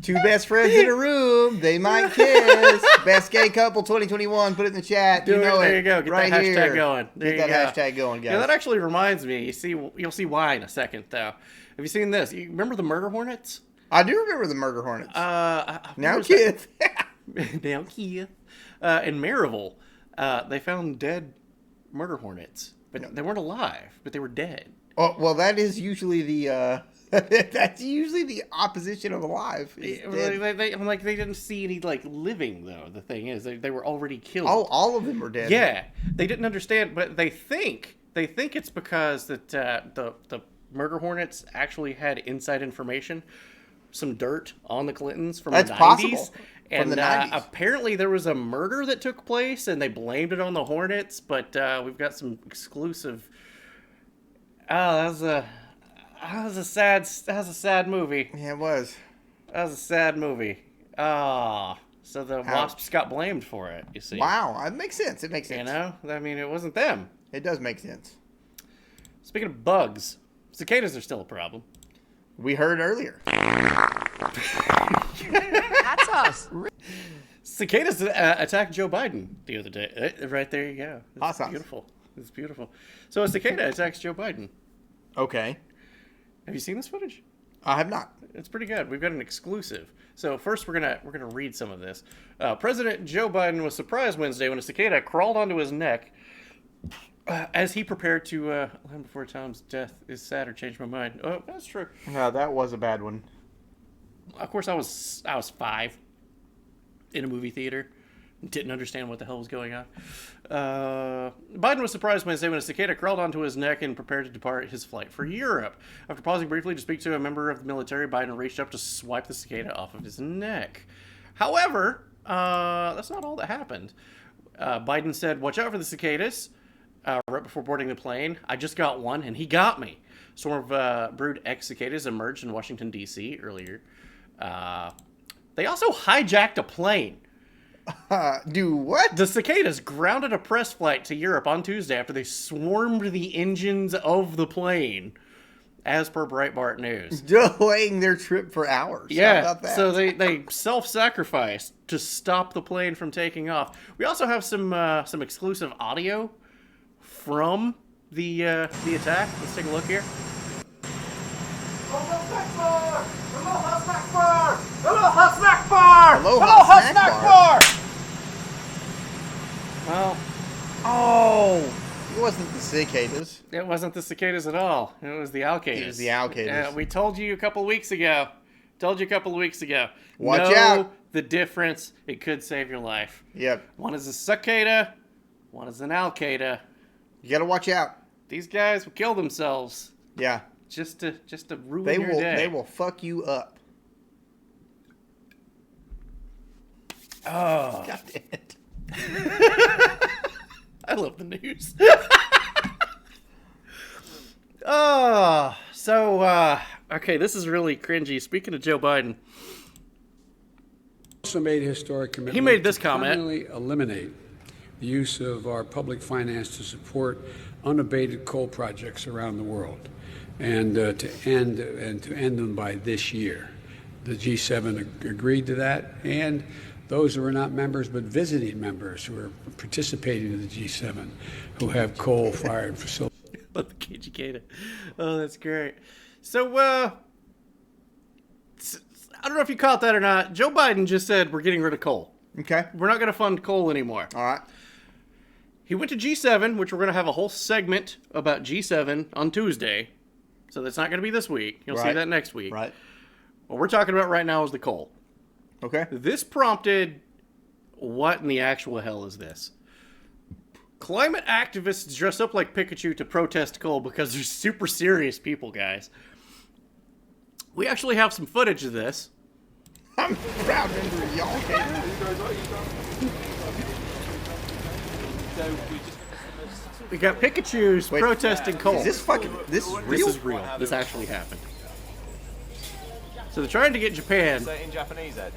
Speaker 4: 2 best friends in a room. They might kiss. Best gay couple 2021. Put it in the chat.
Speaker 2: There you go. Get
Speaker 4: right
Speaker 2: that hashtag
Speaker 4: here.
Speaker 2: going.
Speaker 4: Get that hashtag going, guys.
Speaker 2: Yeah, that actually reminds me. You'll see why in a second, though. Have you seen this? You remember the murder hornets?
Speaker 4: I do remember the murder hornets.
Speaker 2: Now
Speaker 4: Keith.
Speaker 2: Now Keith. In Maryville, they found dead murder hornets, but they weren't alive, but they were dead.
Speaker 4: Oh, well, that is usually the that's usually the opposition of alive.
Speaker 2: They didn't see any living though. The thing is, they were already killed.
Speaker 4: Oh, all of them were dead.
Speaker 2: Yeah, they didn't understand, but they think it's because that the murder hornets actually had inside information, some dirt on the Clintons from the 90s.
Speaker 4: Possible.
Speaker 2: And
Speaker 4: from the 90s.
Speaker 2: Apparently there was a murder that took place, and they blamed it on the Hornets. But we've got some exclusive. That was a sad movie.
Speaker 4: Yeah, it was.
Speaker 2: That was a sad movie. So the Wasps got blamed for it. You see?
Speaker 4: Wow, it makes sense. It makes sense.
Speaker 2: I mean, it wasn't them.
Speaker 4: It does make sense.
Speaker 2: Speaking of bugs, cicadas are still a problem.
Speaker 4: We heard earlier.
Speaker 5: That's us.
Speaker 2: Cicadas attacked Joe Biden the other day. Right there you go. It's beautiful. It's beautiful. So a cicada attacks Joe Biden.
Speaker 4: Okay.
Speaker 2: Have you seen this footage?
Speaker 4: I have not.
Speaker 2: It's pretty good. We've got an exclusive. So first, we're gonna read some of this. President Joe Biden was surprised Wednesday when a cicada crawled onto his neck as he prepared to land before Tom's death. Is sad or changed my mind? Oh, that's true.
Speaker 4: No, that was a bad one.
Speaker 2: Of course, I was 5 in a movie theater. Didn't understand what the hell was going on. Biden was surprised Wednesday when a cicada crawled onto his neck and prepared to depart his flight for Europe. After pausing briefly to speak to a member of the military, Biden reached up to swipe the cicada off of his neck. However, that's not all that happened. Biden said, "Watch out for the cicadas." Right before boarding the plane, "I just got one, and he got me." Storm of brood X cicadas emerged in Washington, D.C. earlier. They also hijacked a plane.
Speaker 4: Do what?
Speaker 2: The cicadas grounded a press flight to Europe on Tuesday after they swarmed the engines of the plane, as per Breitbart News.
Speaker 4: Delaying their trip for hours.
Speaker 2: Yeah,
Speaker 4: how about that?
Speaker 2: So they self-sacrificed to stop the plane from taking off. We also have some exclusive audio from the attack. Let's take a look here.
Speaker 4: Aloha snack bar.
Speaker 2: Well,
Speaker 4: It wasn't the cicadas.
Speaker 2: it wasn't the cicadas at all. It was the alcicadas.
Speaker 4: It was the alcicadas.
Speaker 2: We told you a couple of weeks ago.
Speaker 4: Watch
Speaker 2: know
Speaker 4: out.
Speaker 2: the difference. It could save your life.
Speaker 4: Yep.
Speaker 2: One is a cicada. One is an alcada.
Speaker 4: You gotta watch out.
Speaker 2: These guys will kill themselves
Speaker 4: Yeah.
Speaker 2: just to ruin your day.
Speaker 4: They will fuck you up.
Speaker 2: Oh,
Speaker 4: God damn it.
Speaker 2: I love the news. Okay, this is really cringy. Speaking of Joe Biden,
Speaker 9: Also made a historic commitment.
Speaker 2: He made this
Speaker 9: to
Speaker 2: comment.
Speaker 9: permanently eliminate the use of our public finance to support unabated coal projects around the world, and to end them by this year. The G7 agreed to that, and those who are not members but visiting members who are participating in the G7 who have coal-fired facilities.
Speaker 2: Love the Cicada. Oh, that's great. So, I don't know if you caught that or not. Joe Biden just said we're getting rid of coal.
Speaker 4: Okay.
Speaker 2: We're not going to fund coal anymore.
Speaker 4: All right.
Speaker 2: He went to G7, which we're going to have a whole segment about G7 on Tuesday. So that's not going to be this week. You'll see that next week.
Speaker 4: Right.
Speaker 2: What we're talking about right now is the coal.
Speaker 4: Okay.
Speaker 2: This prompted, what in the actual hell is this? Climate activists dress up like Pikachu to protest coal because they're super serious people, guys. We actually have some footage of this.
Speaker 4: I'm proud member of y'all.
Speaker 2: We got Pikachus protesting coal.
Speaker 4: Is this real?
Speaker 2: This is real. This actually happened. So they're trying to get Japan.
Speaker 10: Say it in Japanese, Ed.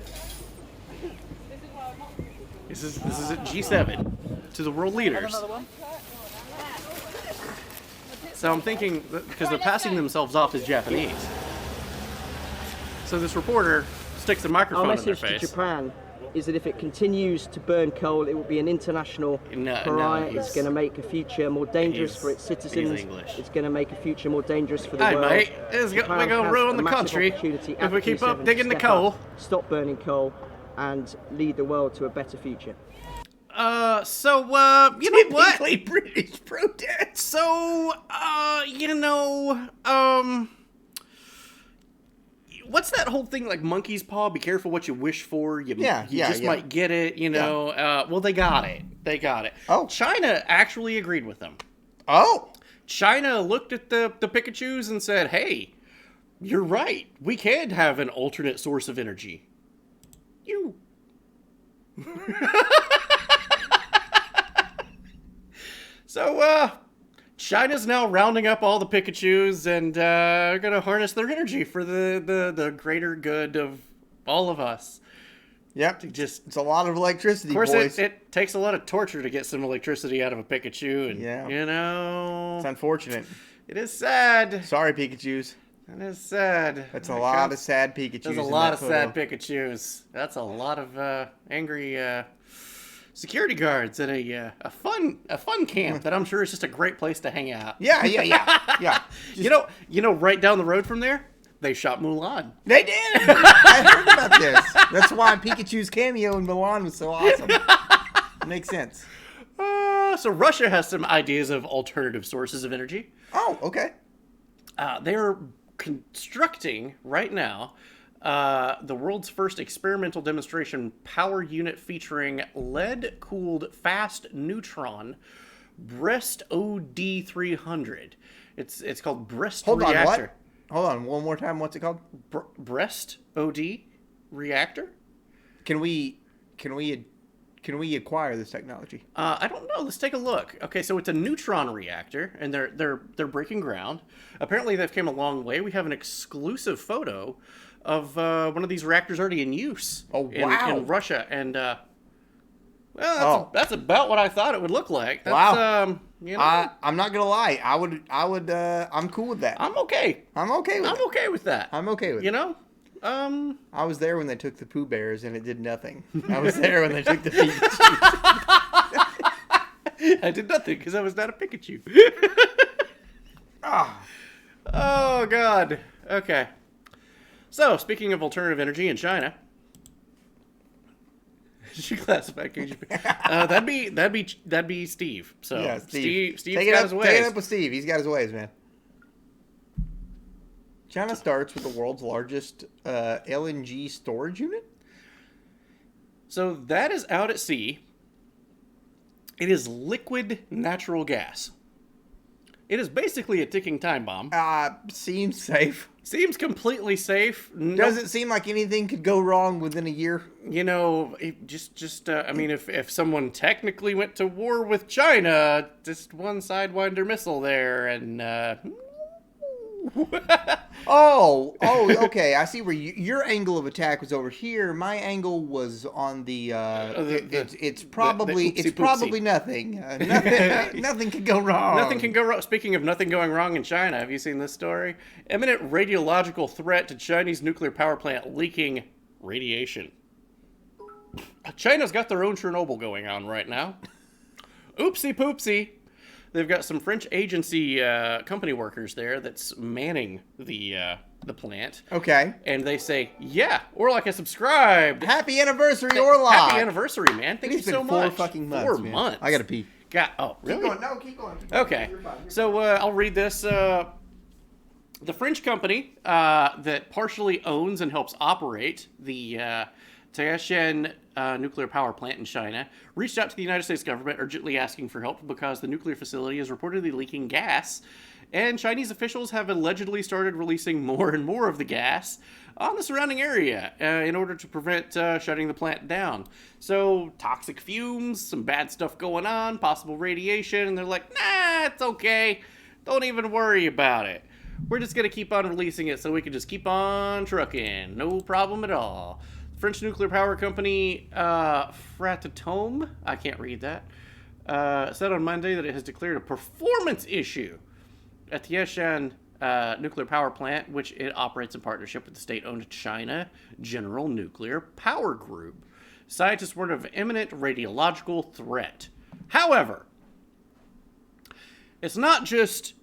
Speaker 2: This is at G7 to the world leaders. So I'm thinking, because they're passing themselves off as Japanese. So this reporter sticks a microphone in their
Speaker 11: Our message
Speaker 2: face.
Speaker 11: to Japan is that if it continues to burn coal, it will be an international pariah. It's going to make a future more dangerous for its citizens. It's going to make a future more dangerous for the
Speaker 2: Hey,
Speaker 11: world.
Speaker 2: mate, we're going to ruin the country if we keep up digging the coal.
Speaker 11: Stop burning coal and lead the world to a better future.
Speaker 2: You know what?
Speaker 4: British protest.
Speaker 2: So, what's that whole thing like monkey's paw? Be careful what you wish for. You just might get it, you know. Well, they got it.
Speaker 4: Oh.
Speaker 2: China actually agreed with them.
Speaker 4: Oh.
Speaker 2: China looked at the Pikachus and said, hey, you're right. We can have an alternate source of energy. So, China's now rounding up all the Pikachus and going to harness their energy for the greater good of all of us.
Speaker 4: Yep. It's a lot of electricity,
Speaker 2: Of course,
Speaker 4: boys.
Speaker 2: it takes a lot of torture to get some electricity out of a Pikachu. And, you know...
Speaker 4: It's unfortunate.
Speaker 2: It is sad.
Speaker 4: Sorry, Pikachus.
Speaker 2: That is sad.
Speaker 4: That's a lot of sad Pikachus.
Speaker 2: There's a lot of sad Pikachus. That's a lot of angry security guards at a fun camp that I'm sure is just a great place to hang out.
Speaker 4: Yeah.
Speaker 2: You know, right down the road from there, They shot Mulan.
Speaker 4: They did. I heard about this. That's why Pikachu's cameo in Mulan was so awesome. Makes sense.
Speaker 2: So Russia has some ideas of alternative sources of energy.
Speaker 4: Oh, okay.
Speaker 2: They're constructing right now the world's first experimental demonstration power unit featuring lead-cooled fast neutron Breast OD300. It's called Breast Reactor.
Speaker 4: On, what? Hold on, one more time. What's it called?
Speaker 2: Breast OD Reactor.
Speaker 4: Can we acquire this technology?
Speaker 2: I don't know. Let's take a look. Okay, so it's a neutron reactor, and they're breaking ground. Apparently, they've come a long way. We have an exclusive photo of one of these reactors already in use.
Speaker 4: Oh, wow.
Speaker 2: In Russia, and that's about what I thought it would look like. That's,
Speaker 4: wow.
Speaker 2: You know,
Speaker 4: I'm not gonna lie. I'm cool with that.
Speaker 2: I'm okay.
Speaker 4: I'm okay with
Speaker 2: that.
Speaker 4: I'm okay with it.
Speaker 2: You know.
Speaker 4: I was there when they took the Pooh Bears and it did nothing. I was there when they took the Pikachu.
Speaker 2: I did nothing because I was not a Pikachu.
Speaker 4: Ah.
Speaker 2: Oh God. Okay. So speaking of alternative energy in China, she classified KGB. That'd be Steve. So yeah, Steve's got his ways.
Speaker 4: Take it up with Steve. He's got his ways, man. China starts with the world's largest LNG storage unit.
Speaker 2: So that is out at sea. It is liquid natural gas. It is basically a ticking time bomb.
Speaker 4: Seems safe.
Speaker 2: Seems completely safe.
Speaker 4: Does it seem like anything could go wrong within a year?
Speaker 2: You know, I mean, if someone technically went to war with China, just one Sidewinder missile there, and
Speaker 4: okay. I see where your angle of attack was over here. My angle was on the. It's probably nothing. Nothing can go wrong.
Speaker 2: Nothing can go wrong. Speaking of nothing going wrong in China, have you seen this story? Imminent radiological threat to Chinese nuclear power plant leaking radiation. China's got their own Chernobyl going on right now. Oopsie poopsie. They've got some French agency company workers there that's manning the plant.
Speaker 4: Okay.
Speaker 2: And they say, yeah, Orlock has subscribed.
Speaker 4: Happy anniversary, Orlock.
Speaker 2: Happy anniversary, man. Thank you so much.
Speaker 4: 4 fucking months.
Speaker 2: 4 months.
Speaker 4: I gotta pee.
Speaker 2: Oh, really?
Speaker 4: Keep going. No, keep going.
Speaker 2: Okay. So I'll read this. The French company that partially owns and helps operate the Taishan nuclear power plant in China reached out to the United States government urgently asking for help because the nuclear facility is reportedly leaking gas, and Chinese officials have allegedly started releasing more and more of the gas on the surrounding area in order to prevent shutting the plant down. So toxic fumes, some bad stuff going on, possible radiation, and they're like, nah, it's okay. Don't even worry about it. We're just going to keep on releasing it so we can just keep on trucking. No problem at all. French nuclear power company Framatome, I can't read that, said on Monday that it has declared a performance issue at the Taishan nuclear power plant, which it operates in partnership with the state-owned China General Nuclear Power Group. Scientists warned of imminent radiological threat. However, it's not just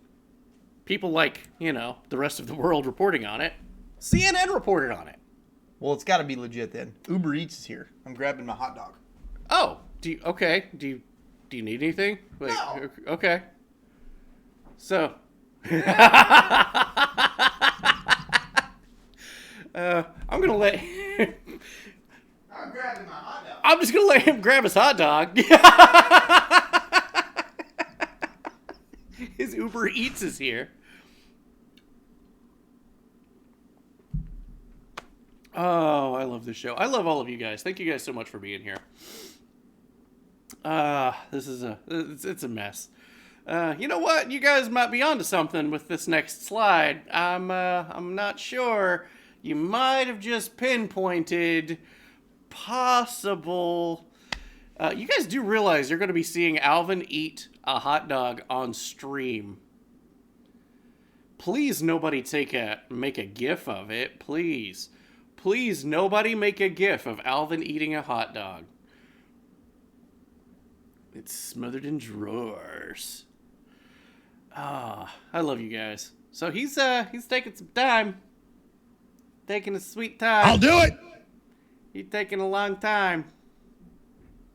Speaker 2: people like, the rest of the world reporting on it. CNN reported on it.
Speaker 4: Well, it's got to be legit then. Uber Eats is here. I'm grabbing my hot dog.
Speaker 2: Oh, do you need anything?
Speaker 4: No.
Speaker 2: Okay. So, I'm gonna let.
Speaker 4: I'm grabbing my hot dog.
Speaker 2: I'm just gonna let him grab his hot dog. His Uber Eats is here. Oh, I love this show. I love all of you guys. Thank you guys so much for being here. It's a mess. You know what? You guys might be onto something with this next slide. I'm not sure. You might have just pinpointed possible. You guys do realize you're going to be seeing Alvin eat a hot dog on stream. Please, nobody make a GIF of it. Please. Please, nobody make a GIF of Alvin eating a hot dog. It's smothered in drawers. Ah, I love you guys. So he's taking some time. taking a sweet time.
Speaker 3: I'll do it.
Speaker 2: He's taking a long time.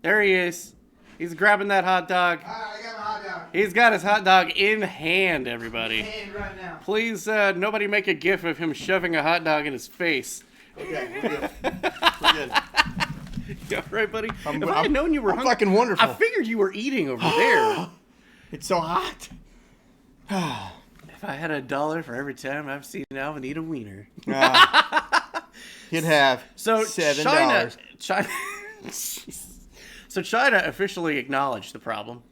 Speaker 2: There he is. He's grabbing that hot dog.
Speaker 4: I got my hot dog.
Speaker 2: He's got his hot dog in hand, everybody.
Speaker 4: Hand right now.
Speaker 2: Please, nobody make a gif of him shoving a hot dog in his face.
Speaker 4: Okay, we're good. We're good.
Speaker 2: Yeah, right, buddy? If I had known you were hungry,
Speaker 4: fucking wonderful.
Speaker 2: I figured you were eating over there.
Speaker 4: It's so hot.
Speaker 2: If I had $1 for every time I've seen Alvin eat a wiener.
Speaker 4: He'd have
Speaker 2: So
Speaker 4: $7.
Speaker 2: China So China officially acknowledged the problem,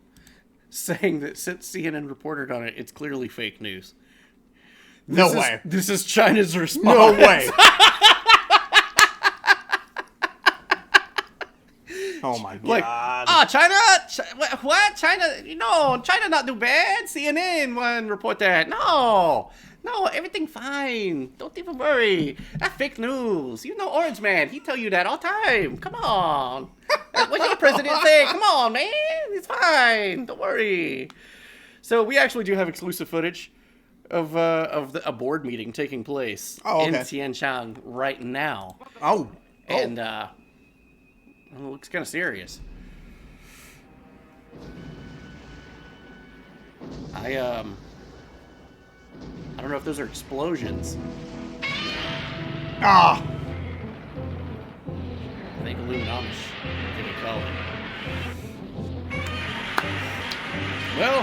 Speaker 2: saying that since CNN reported on it, it's clearly fake news.
Speaker 4: No way.
Speaker 2: This is China's response.
Speaker 4: No way. Oh my god.
Speaker 2: China? What? China? China not do bad. CNN one report that. No, everything fine. Don't even worry. That's fake news. Orange Man, he tell you that all time. Come on. What did the president say? Come on, man. It's fine. Don't worry. So we actually do have exclusive footage of a board meeting taking place in Tianjin right now. And it looks kind of serious. I don't know if those are explosions. I think Illuminamish, I think you call it. Well,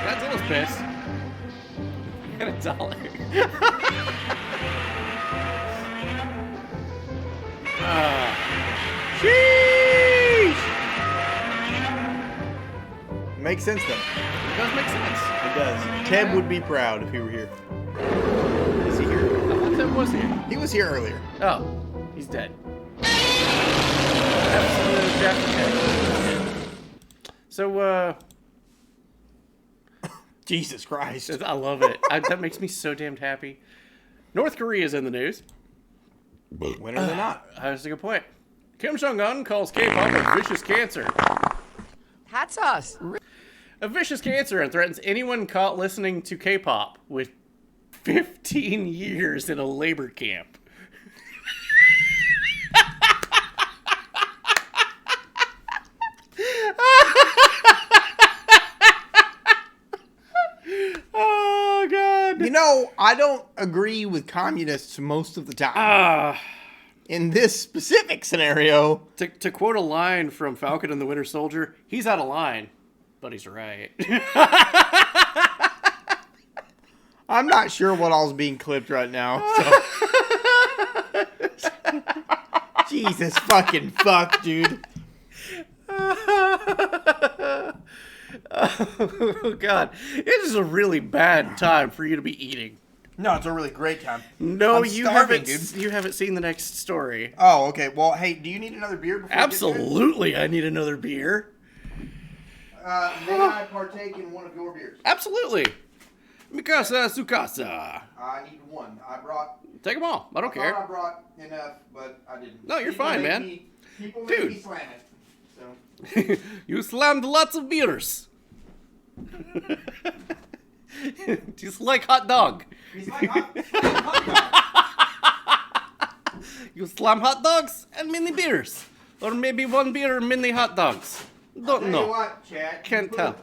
Speaker 2: Godzilla's pissed. Got $1. Sheesh!
Speaker 4: Makes sense though.
Speaker 2: It does make sense.
Speaker 4: It does. Ted would be proud if he were here. Is he here?
Speaker 2: I thought Ted was here.
Speaker 4: He was here earlier.
Speaker 2: Oh, he's dead. So,
Speaker 4: Jesus Christ.
Speaker 2: I love it. That makes me so damned happy. North Korea's in the news.
Speaker 4: When are they not?
Speaker 2: That's a good point. Kim Jong-un calls K-pop a vicious cancer.
Speaker 5: That's us.
Speaker 2: A vicious cancer and threatens anyone caught listening to K-pop with 15 years in a labor camp. Oh, God.
Speaker 4: I don't agree with communists most of the time. In this specific scenario.
Speaker 2: To quote a line from Falcon and the Winter Soldier, he's out of line, but he's right.
Speaker 4: I'm not sure what all's being clipped right now. So. Jesus fucking fuck, dude.
Speaker 2: Oh, God. It is a really bad time for you to be eating.
Speaker 4: No, it's a really great time.
Speaker 2: No, you haven't seen the next story.
Speaker 4: Oh, okay. Well, hey, do you need another beer before
Speaker 2: Absolutely, I need another beer.
Speaker 4: May I partake in one of your beers?
Speaker 2: Absolutely. Mikasa Tsukasa.
Speaker 4: I need one.
Speaker 2: Take them all. I don't care.
Speaker 4: I brought enough, but I didn't.
Speaker 2: No, you're fine, man.
Speaker 4: People make me slam it. So.
Speaker 2: You slammed lots of beers. Just like hot dog. You slam hot dogs and mini beers. Or maybe one beer and many hot dogs. Don't know.
Speaker 4: What, chat?
Speaker 2: Can't tell.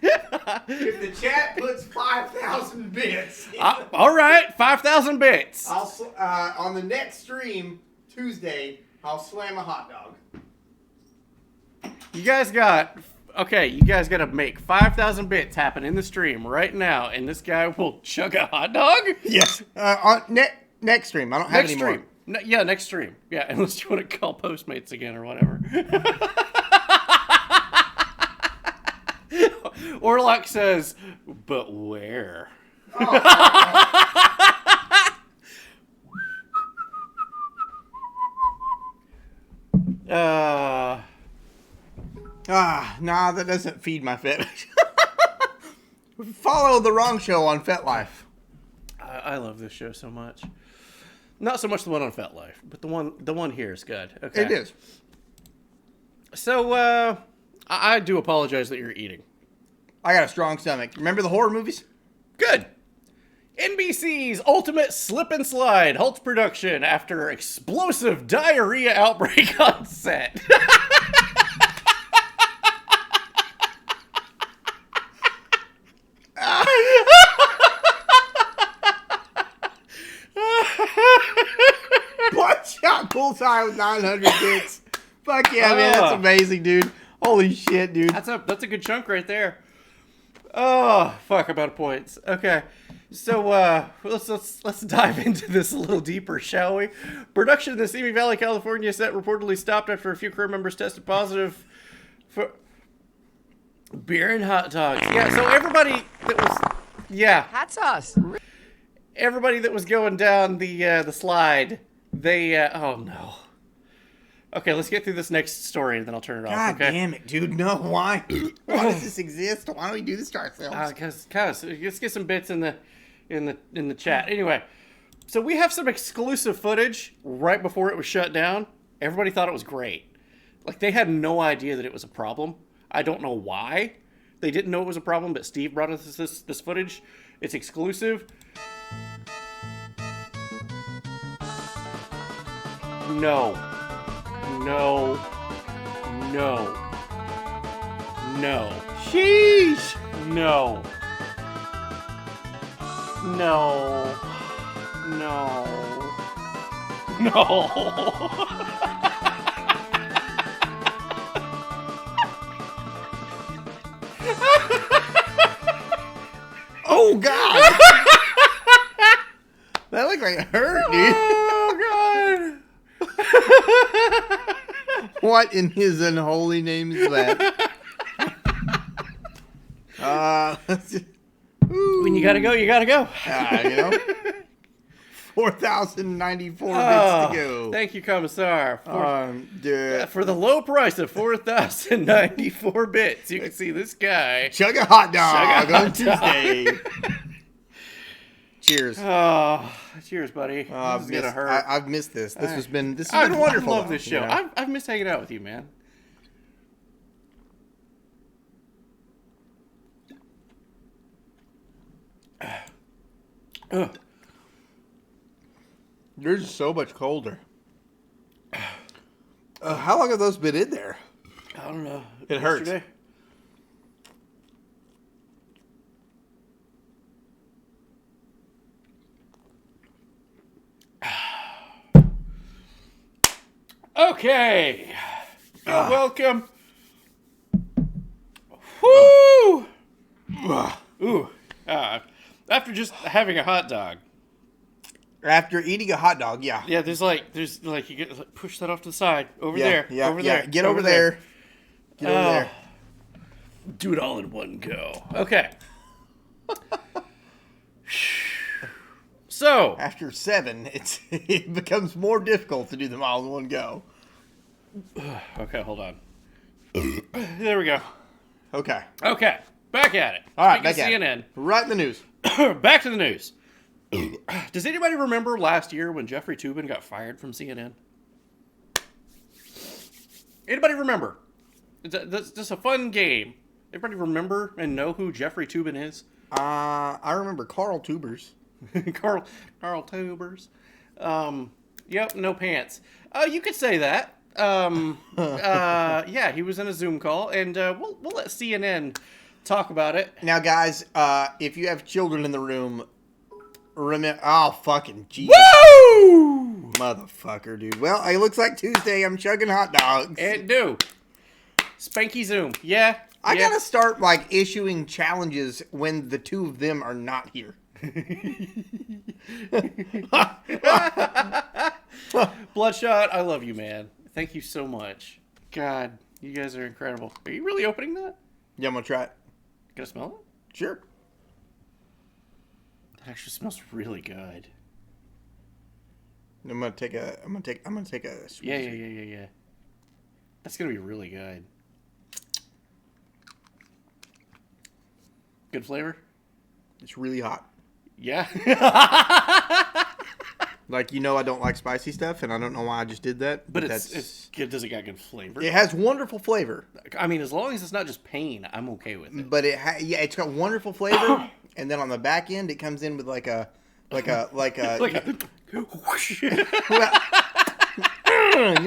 Speaker 4: If the chat puts 5,000 bits.
Speaker 2: All right, 5,000 bits.
Speaker 4: On the next stream, Tuesday, I'll slam a hot dog.
Speaker 2: You guys got to make 5,000 bits happen in the stream right now, and this guy will chug a hot dog?
Speaker 4: Yes. Next stream. I don't have any more.
Speaker 2: Next stream. Yeah, unless you want to call Postmates again or whatever. Orlok says, but where?
Speaker 4: Nah, that doesn't feed my fetish. Follow the wrong show on FetLife.
Speaker 2: I love this show so much. Not so much the one on FetLife, but the one here is good. Okay.
Speaker 4: It is.
Speaker 2: So, I do apologize that you're eating.
Speaker 4: I got a strong stomach. Remember the horror movies?
Speaker 2: Good. NBC's Ultimate Slip and Slide halts production after explosive diarrhea outbreak on set.
Speaker 4: Bloodshot bullseye with 900 bits. Fuck yeah, man. That's amazing, dude. Holy shit, dude.
Speaker 2: That's a good chunk right there. Oh, fuck, I'm out of points. Okay. So let's dive into this a little deeper, shall we? Production of the Simi Valley, California set reportedly stopped after a few crew members tested positive for beer and hot dogs. Yeah, so everybody that was
Speaker 5: That's us.
Speaker 2: Everybody that was going down the slide, they oh no. Okay, let's get through this next story and then I'll turn it off.
Speaker 4: God
Speaker 2: okay?
Speaker 4: damn it, dude. No, why? Why does this exist? Why don't we do this to ourselves?
Speaker 2: Cause let's get some bits in the chat. Anyway, so we have some exclusive footage right before it was shut down. Everybody thought it was great. Like, they had no idea that it was a problem. I don't know why they didn't know it was a problem, but Steve brought us this footage. It's exclusive. No.
Speaker 4: Sheesh.
Speaker 2: No.
Speaker 4: Oh, God. That looked like it hurt, dude.
Speaker 2: Oh, God.
Speaker 4: What in his unholy name is that?
Speaker 2: When you gotta go, you gotta go.
Speaker 4: 4,094 bits to go.
Speaker 2: Thank you, Commissar.
Speaker 4: Dude.
Speaker 2: For the low price of 4,094 bits, you can see this guy
Speaker 4: Chug a hot dog on Tuesday. Cheers.
Speaker 2: Oh, cheers, buddy. This is gonna hurt.
Speaker 4: I've missed this. This has been wonderful.
Speaker 2: I love this show. You know? I've missed hanging out with you, man.
Speaker 4: Yours is so much colder. How long have those been in there?
Speaker 2: I don't know.
Speaker 4: It hurts.
Speaker 2: Okay. You're welcome. Woo! Ooh. After just having a hot dog.
Speaker 4: After eating a hot dog, yeah.
Speaker 2: Yeah, there's like you get push that off to the side. Over there.
Speaker 4: Yeah,
Speaker 2: over there.
Speaker 4: Get over there. Get over there.
Speaker 2: Do it all in one go. Okay. So
Speaker 4: after 7, it becomes more difficult to do them all in one go.
Speaker 2: Okay, hold on. There we go.
Speaker 4: Okay.
Speaker 2: Back at it.
Speaker 4: All right,
Speaker 2: back at CNN.
Speaker 4: It. Right in the news.
Speaker 2: Back to the news. Does anybody remember last year when Jeffrey Toobin got fired from CNN? Anybody remember? It's just a fun game. Everybody remember and know who Jeffrey Toobin is?
Speaker 4: I remember Carl Tubers.
Speaker 2: Carl Tubers. Yep, no pants. You could say that. Yeah, he was in a Zoom call, and we'll let CNN talk about it.
Speaker 4: Now, guys, if you have children in the room, remember... Oh, fucking Jesus.
Speaker 2: Woo!
Speaker 4: Motherfucker, dude. Well, it looks like Tuesday. I'm chugging hot dogs.
Speaker 2: It do. Spanky Zoom. Yeah.
Speaker 4: I gotta start, issuing challenges when the two of them are not here.
Speaker 2: Bloodshot, I love you, man. Thank you so much. God, you guys are incredible. Are you really opening that?
Speaker 4: Yeah, I'm gonna try it.
Speaker 2: Gonna smell it?
Speaker 4: Sure.
Speaker 2: That actually smells really good.
Speaker 4: I'm gonna take a.
Speaker 2: Yeah. That's gonna be really good. Good flavor?
Speaker 4: It's really hot.
Speaker 2: Yeah.
Speaker 4: I don't like spicy stuff, and I don't know why I just did that.
Speaker 2: But it's good. Does it got good flavor?
Speaker 4: It has wonderful flavor.
Speaker 2: I mean, as long as it's not just pain, I'm okay with it.
Speaker 4: But it's got wonderful flavor. and then on the back end it comes in with like a
Speaker 2: whoosh.
Speaker 4: You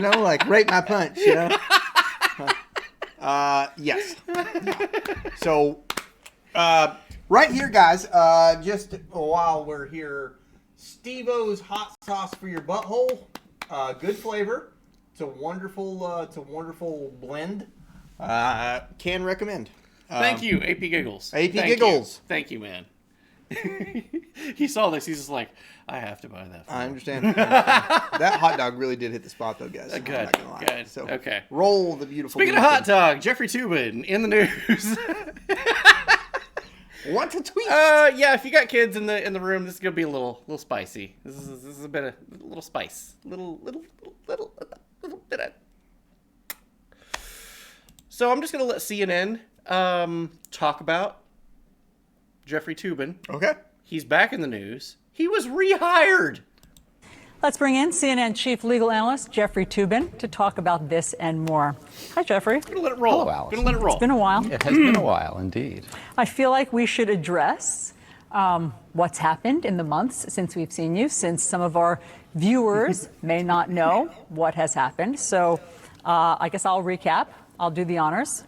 Speaker 4: know, like rape my punch, you know. Yes. So, right here, guys. Just while we're here, Steve-O's hot sauce for your butthole. Good flavor. It's a wonderful blend. Can recommend.
Speaker 2: Thank you, AP Giggles.
Speaker 4: Giggles.
Speaker 2: Thank you, man. He saw this. He's just like, I have to buy that.
Speaker 4: I understand. That hot dog really did hit the spot, though, guys.
Speaker 2: Good. Good.
Speaker 4: So,
Speaker 2: okay.
Speaker 4: Roll the beautiful.
Speaker 2: Speaking of hot dog, Jeffrey Toobin in the news.
Speaker 4: What a tweet!
Speaker 2: Yeah, if you got kids in the room, this is gonna be a little spicy. This is a bit of little spice, little bit of. So I'm just gonna let CNN talk about Jeffrey Toobin.
Speaker 4: Okay.
Speaker 2: He's back in the news. He was rehired.
Speaker 10: Let's bring in CNN Chief Legal Analyst Jeffrey Toobin to talk about this and more. Hi, Jeffrey.
Speaker 2: Gonna let it roll.
Speaker 12: Hello, Alice.
Speaker 2: Gonna let it roll.
Speaker 10: It's been a while.
Speaker 12: It has been a while, indeed.
Speaker 10: I feel like we should address what's happened in the months since we've seen you, since some of our viewers may not know what has happened. So I guess I'll recap. I'll do the honors.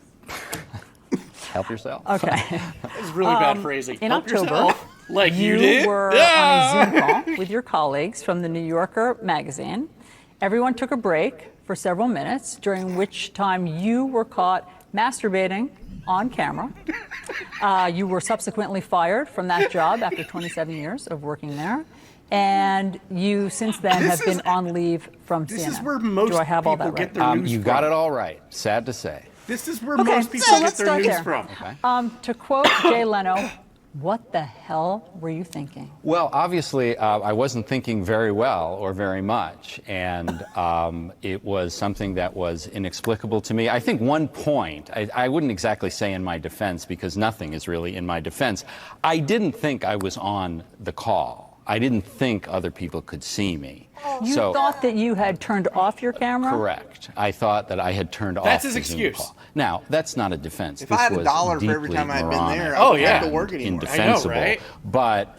Speaker 12: Help yourself.
Speaker 10: Okay.
Speaker 2: That's really bad phrasing.
Speaker 10: In
Speaker 2: Help
Speaker 10: October,
Speaker 2: yourself. Like you did?
Speaker 10: were on a Zoom call with your colleagues from the New Yorker magazine. Everyone took a break for several minutes, during which time you were caught masturbating on camera. You were subsequently fired from that job after 27 years of working there. And you, since then, have been on leave from CNN.
Speaker 2: This is where most
Speaker 10: Do I have all
Speaker 2: people
Speaker 10: that
Speaker 2: get
Speaker 10: right?
Speaker 2: their news
Speaker 12: You
Speaker 2: from.
Speaker 12: got it all right. Sad to say.
Speaker 2: This is where
Speaker 10: Okay,
Speaker 2: most people
Speaker 10: so
Speaker 2: get
Speaker 10: let's
Speaker 2: their
Speaker 10: start
Speaker 2: news
Speaker 10: there.
Speaker 2: from.
Speaker 12: Okay.
Speaker 10: To quote Jay Leno, what the hell were you thinking?
Speaker 12: Well, obviously, I wasn't thinking very well or very much, and it was something that was inexplicable to me. I think one point, I wouldn't exactly say in my defense, because nothing is really in my defense. I didn't think I was on the call. I didn't think other people could see me.
Speaker 10: You thought that you had turned off your camera?
Speaker 12: Correct. I thought that I had turned off
Speaker 2: That's his
Speaker 12: the Zoom
Speaker 2: excuse.
Speaker 12: call. Now, that's not a defense.
Speaker 4: If
Speaker 12: This
Speaker 4: I had
Speaker 12: was
Speaker 4: $1 for every
Speaker 12: deeply
Speaker 4: time I had been
Speaker 12: moronic
Speaker 4: there, I
Speaker 2: Oh,
Speaker 4: wouldn't
Speaker 2: yeah.
Speaker 4: have to work anymore.
Speaker 12: Indefensible.
Speaker 2: I know, right?
Speaker 12: But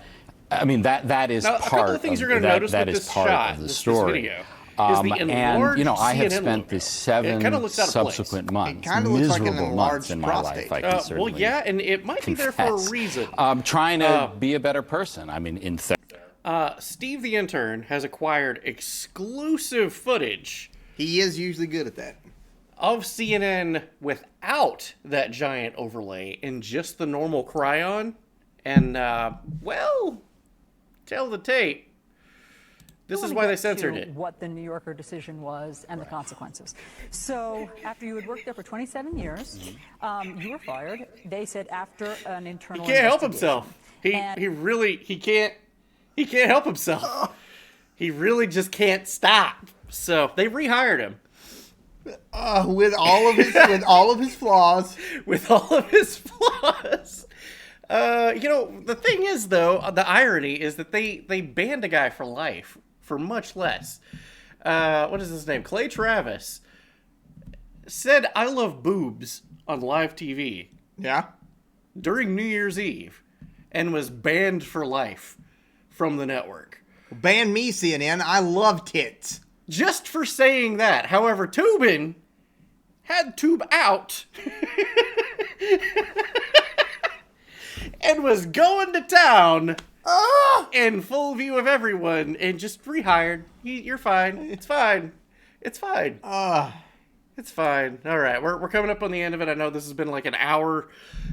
Speaker 12: I mean that is
Speaker 2: Now, a
Speaker 12: part
Speaker 2: couple of things you're going to notice
Speaker 12: that
Speaker 2: with
Speaker 12: is
Speaker 2: this
Speaker 12: part
Speaker 2: shot,
Speaker 12: of the
Speaker 2: this
Speaker 12: story.
Speaker 2: video, is the
Speaker 12: And
Speaker 2: enlarged
Speaker 12: you know, I have
Speaker 2: CNN
Speaker 12: spent
Speaker 2: logo.
Speaker 12: the 7
Speaker 2: It kinda looks out of place.
Speaker 12: subsequent months,
Speaker 4: It kinda looks like an
Speaker 12: miserable months
Speaker 4: enlarged
Speaker 12: in my
Speaker 4: prostate.
Speaker 12: life. I can certainly
Speaker 2: Well, yeah, and it might be there for a
Speaker 12: confess.
Speaker 2: reason.
Speaker 12: Trying to be a better person. I mean, in
Speaker 2: Steve the intern has acquired exclusive footage
Speaker 4: He is usually good at that.
Speaker 2: of CNN without that giant overlay and just the normal cryon. And, well, tell the tape. This is why they censored it.
Speaker 10: What the New Yorker decision was and the consequences. So after you had worked there for 27 years, you were fired. They said after an internal
Speaker 2: He can't help
Speaker 10: investigation.
Speaker 2: himself. He can't help himself. He really just can't stop. So they rehired him.
Speaker 4: With all of his flaws.
Speaker 2: With all of his flaws. You know, the thing is, though, the irony is that they banned a guy for life for much less. What is his name? Clay Travis said, "I love boobs" on live TV.
Speaker 4: Yeah.
Speaker 2: During New Year's Eve, and was banned for life from the network.
Speaker 4: Ban me, CNN. I love tits.
Speaker 2: Just for saying that. However, Toobin had tube out and was going to town in full view of everyone and just rehired. You're fine. It's fine. It's fine. It's fine. All right, we're coming up on the end of it. I know this has been like an hour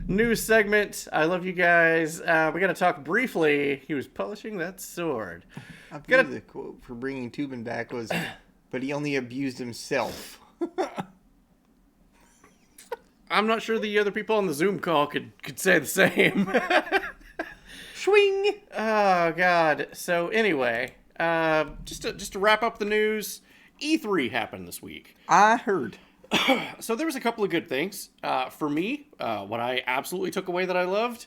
Speaker 2: news segment. I love you guys. We got to talk briefly. He was polishing that sword.
Speaker 4: I believe the quote for bringing Toobin back was, "But he only abused himself."
Speaker 2: I'm not sure the other people on the Zoom call could say the same. Swing. Oh God. So anyway, just to wrap up the news, E3 happened this week.
Speaker 4: I heard.
Speaker 2: So there was a couple of good things. For me, what I absolutely took away that I loved,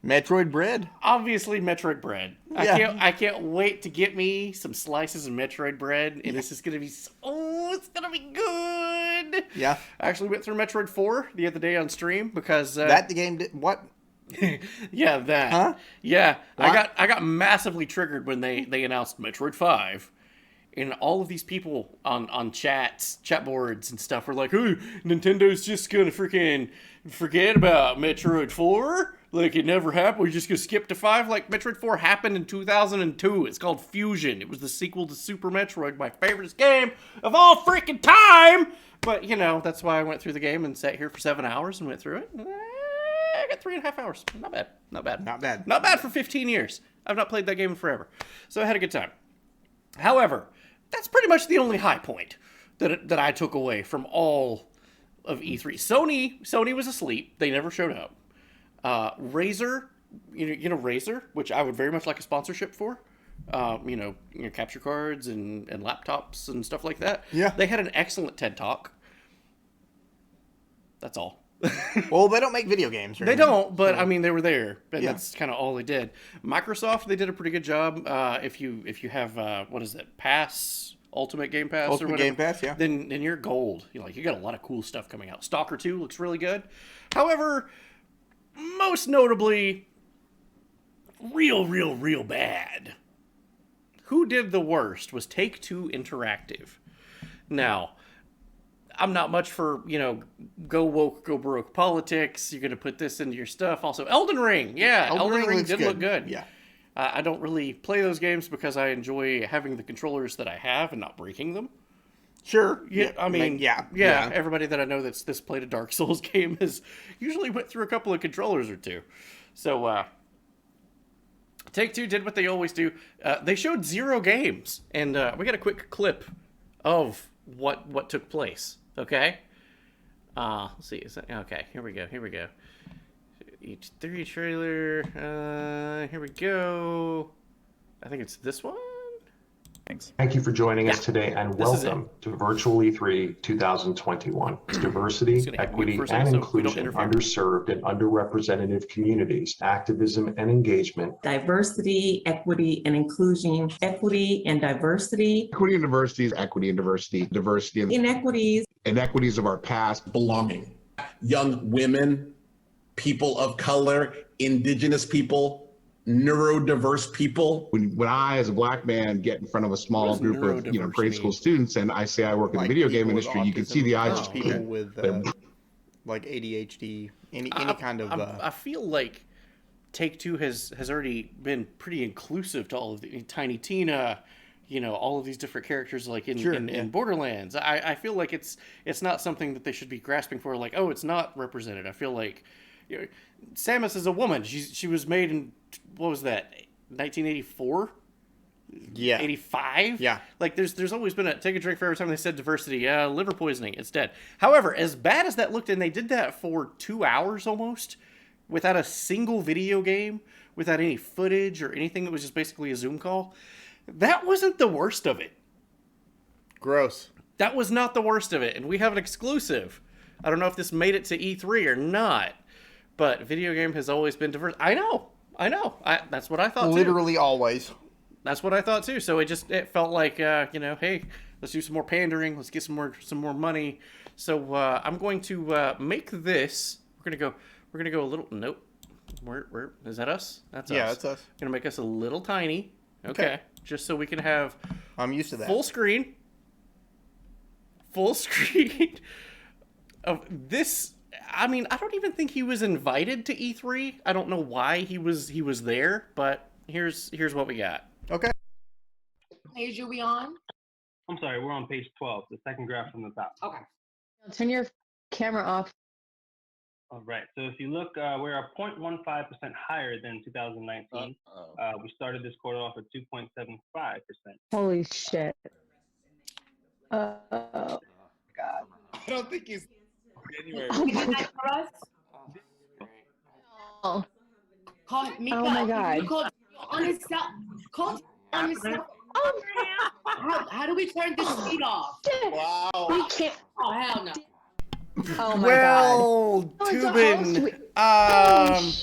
Speaker 4: Metroid bread.
Speaker 2: Obviously, Metroid bread.
Speaker 4: Yeah.
Speaker 2: I can't wait to get me some slices of Metroid bread, and this is gonna be it's gonna be good.
Speaker 4: Yeah.
Speaker 2: I actually went through Metroid 4 the other day on stream because
Speaker 4: that the game did what?
Speaker 2: Yeah, that.
Speaker 4: Huh?
Speaker 2: Yeah,
Speaker 4: What?
Speaker 2: I got massively triggered when they announced Metroid 5. And all of these people on chat boards and stuff were like, "Hey, Nintendo's just gonna freaking forget about Metroid 4? Like it never happened. We're just gonna skip to 5? Like Metroid 4 happened in 2002. It's called Fusion. It was the sequel to Super Metroid, my favorite game of all freaking time. But you know, that's why I went through the game and sat here for 7 hours and went through it. I got 3.5 hours. Not bad. Not bad.
Speaker 4: Not bad.
Speaker 2: Not bad for 15 years. I've not played that game in forever, so I had a good time. However, that's pretty much the only high point that I took away from all of E3. Sony was asleep. They never showed up. Razer, you know Razer, which I would very much like a sponsorship for. Capture cards and laptops and stuff like that.
Speaker 4: Yeah.
Speaker 2: They had an excellent TED Talk. That's all.
Speaker 4: Well, they don't make video games, right?
Speaker 2: They don't, but I mean, they were there, and
Speaker 4: Yeah.
Speaker 2: that's kind of all they did. Microsoft, they did a pretty good job. If you have what is it, Ultimate Game Pass,
Speaker 4: Ultimate
Speaker 2: or whatever,
Speaker 4: Game Pass, yeah.
Speaker 2: then you're gold. You got a lot of cool stuff coming out. Stalker 2 looks really good. However, most notably, real bad. Who did the worst was Take-Two Interactive. Now, I'm not much for, go woke, go broke politics. You're going to put this into your stuff. Also, Elden Ring. Yeah, Elden Ring did look good.
Speaker 4: Yeah.
Speaker 2: I don't really play those games because I enjoy having the controllers that I have and not breaking them.
Speaker 4: Sure.
Speaker 2: Yeah, I mean,
Speaker 4: yeah.
Speaker 2: everybody that I know that's played a Dark Souls game has usually went through a couple of controllers or two. So, Take-Two did what they always do. They showed 0 games, and we got a quick clip of what took place. Okay? Let's see. Okay, here we go. E3 trailer. Here we go. I think it's this one.
Speaker 7: Thanks.
Speaker 6: Thank you for joining us today, and welcome to Virtual E3 2021. It's diversity, equity, and inclusion, underserved and underrepresented communities, activism and engagement.
Speaker 13: Diversity, equity, and inclusion. Equity and diversity.
Speaker 14: Equity and diversity is equity and diversity. Diversity and
Speaker 13: inequities.
Speaker 14: Inequities of our past.
Speaker 15: Belonging. Young women, people of color, indigenous people, neurodiverse people.
Speaker 14: When I, as a black man, get in front of a small group of grade school students and I say I work in the video game industry, you can see the eyes of
Speaker 4: people with like ADHD, any kind of.
Speaker 2: I feel like Take-Two has already been pretty inclusive to all of the Tiny Tina, all of these different characters like in Borderlands. I feel like it's not something that they should be grasping for. Like, oh, it's not represented. I feel like Samus is a woman. She was made in, what was that, 1984?
Speaker 4: Yeah.
Speaker 2: 85?
Speaker 4: Yeah.
Speaker 2: Like, there's always been take a drink for every time they said diversity. Liver poisoning, it's dead. However, as bad as that looked, and they did that for 2 hours almost, without a single video game, without any footage or anything, it was just basically a Zoom call. That wasn't the worst of it.
Speaker 4: Gross.
Speaker 2: That was not the worst of it, and we have an exclusive. I don't know if this made it to E3 or not, but video game has always been diverse. I know. That's what I thought too.
Speaker 4: Literally always.
Speaker 2: That's what I thought too. So it felt like, hey, let's do some more pandering. Let's get some more money. So I'm going to make this. We're gonna go a little. Nope. Where is that us? That's us.
Speaker 4: Yeah, that's us.
Speaker 2: Gonna make us a little tiny. Okay. Just so we can have.
Speaker 4: I'm used to that.
Speaker 2: Full screen of this. I mean, I don't even think he was invited to E3. I don't know why he was there, but here's what we got.
Speaker 4: Okay.
Speaker 16: Page are we on?
Speaker 17: I'm sorry, we're on page 12, the second graph from the top.
Speaker 16: Okay. Turn your camera off.
Speaker 17: All right. So if you look, we're 0.15% higher than 2019. We started this quarter off at 2.75%.
Speaker 16: Holy shit.
Speaker 18: God. I don't think he's anywhere.
Speaker 16: Oh my God. Oh.
Speaker 18: Call Mika.
Speaker 16: Oh my God.
Speaker 18: Call on his cell. Call on his cell. How do we turn this feed off?
Speaker 16: Wow. We can't.
Speaker 18: Oh, hell no.
Speaker 16: Oh my
Speaker 2: God. Toobin. I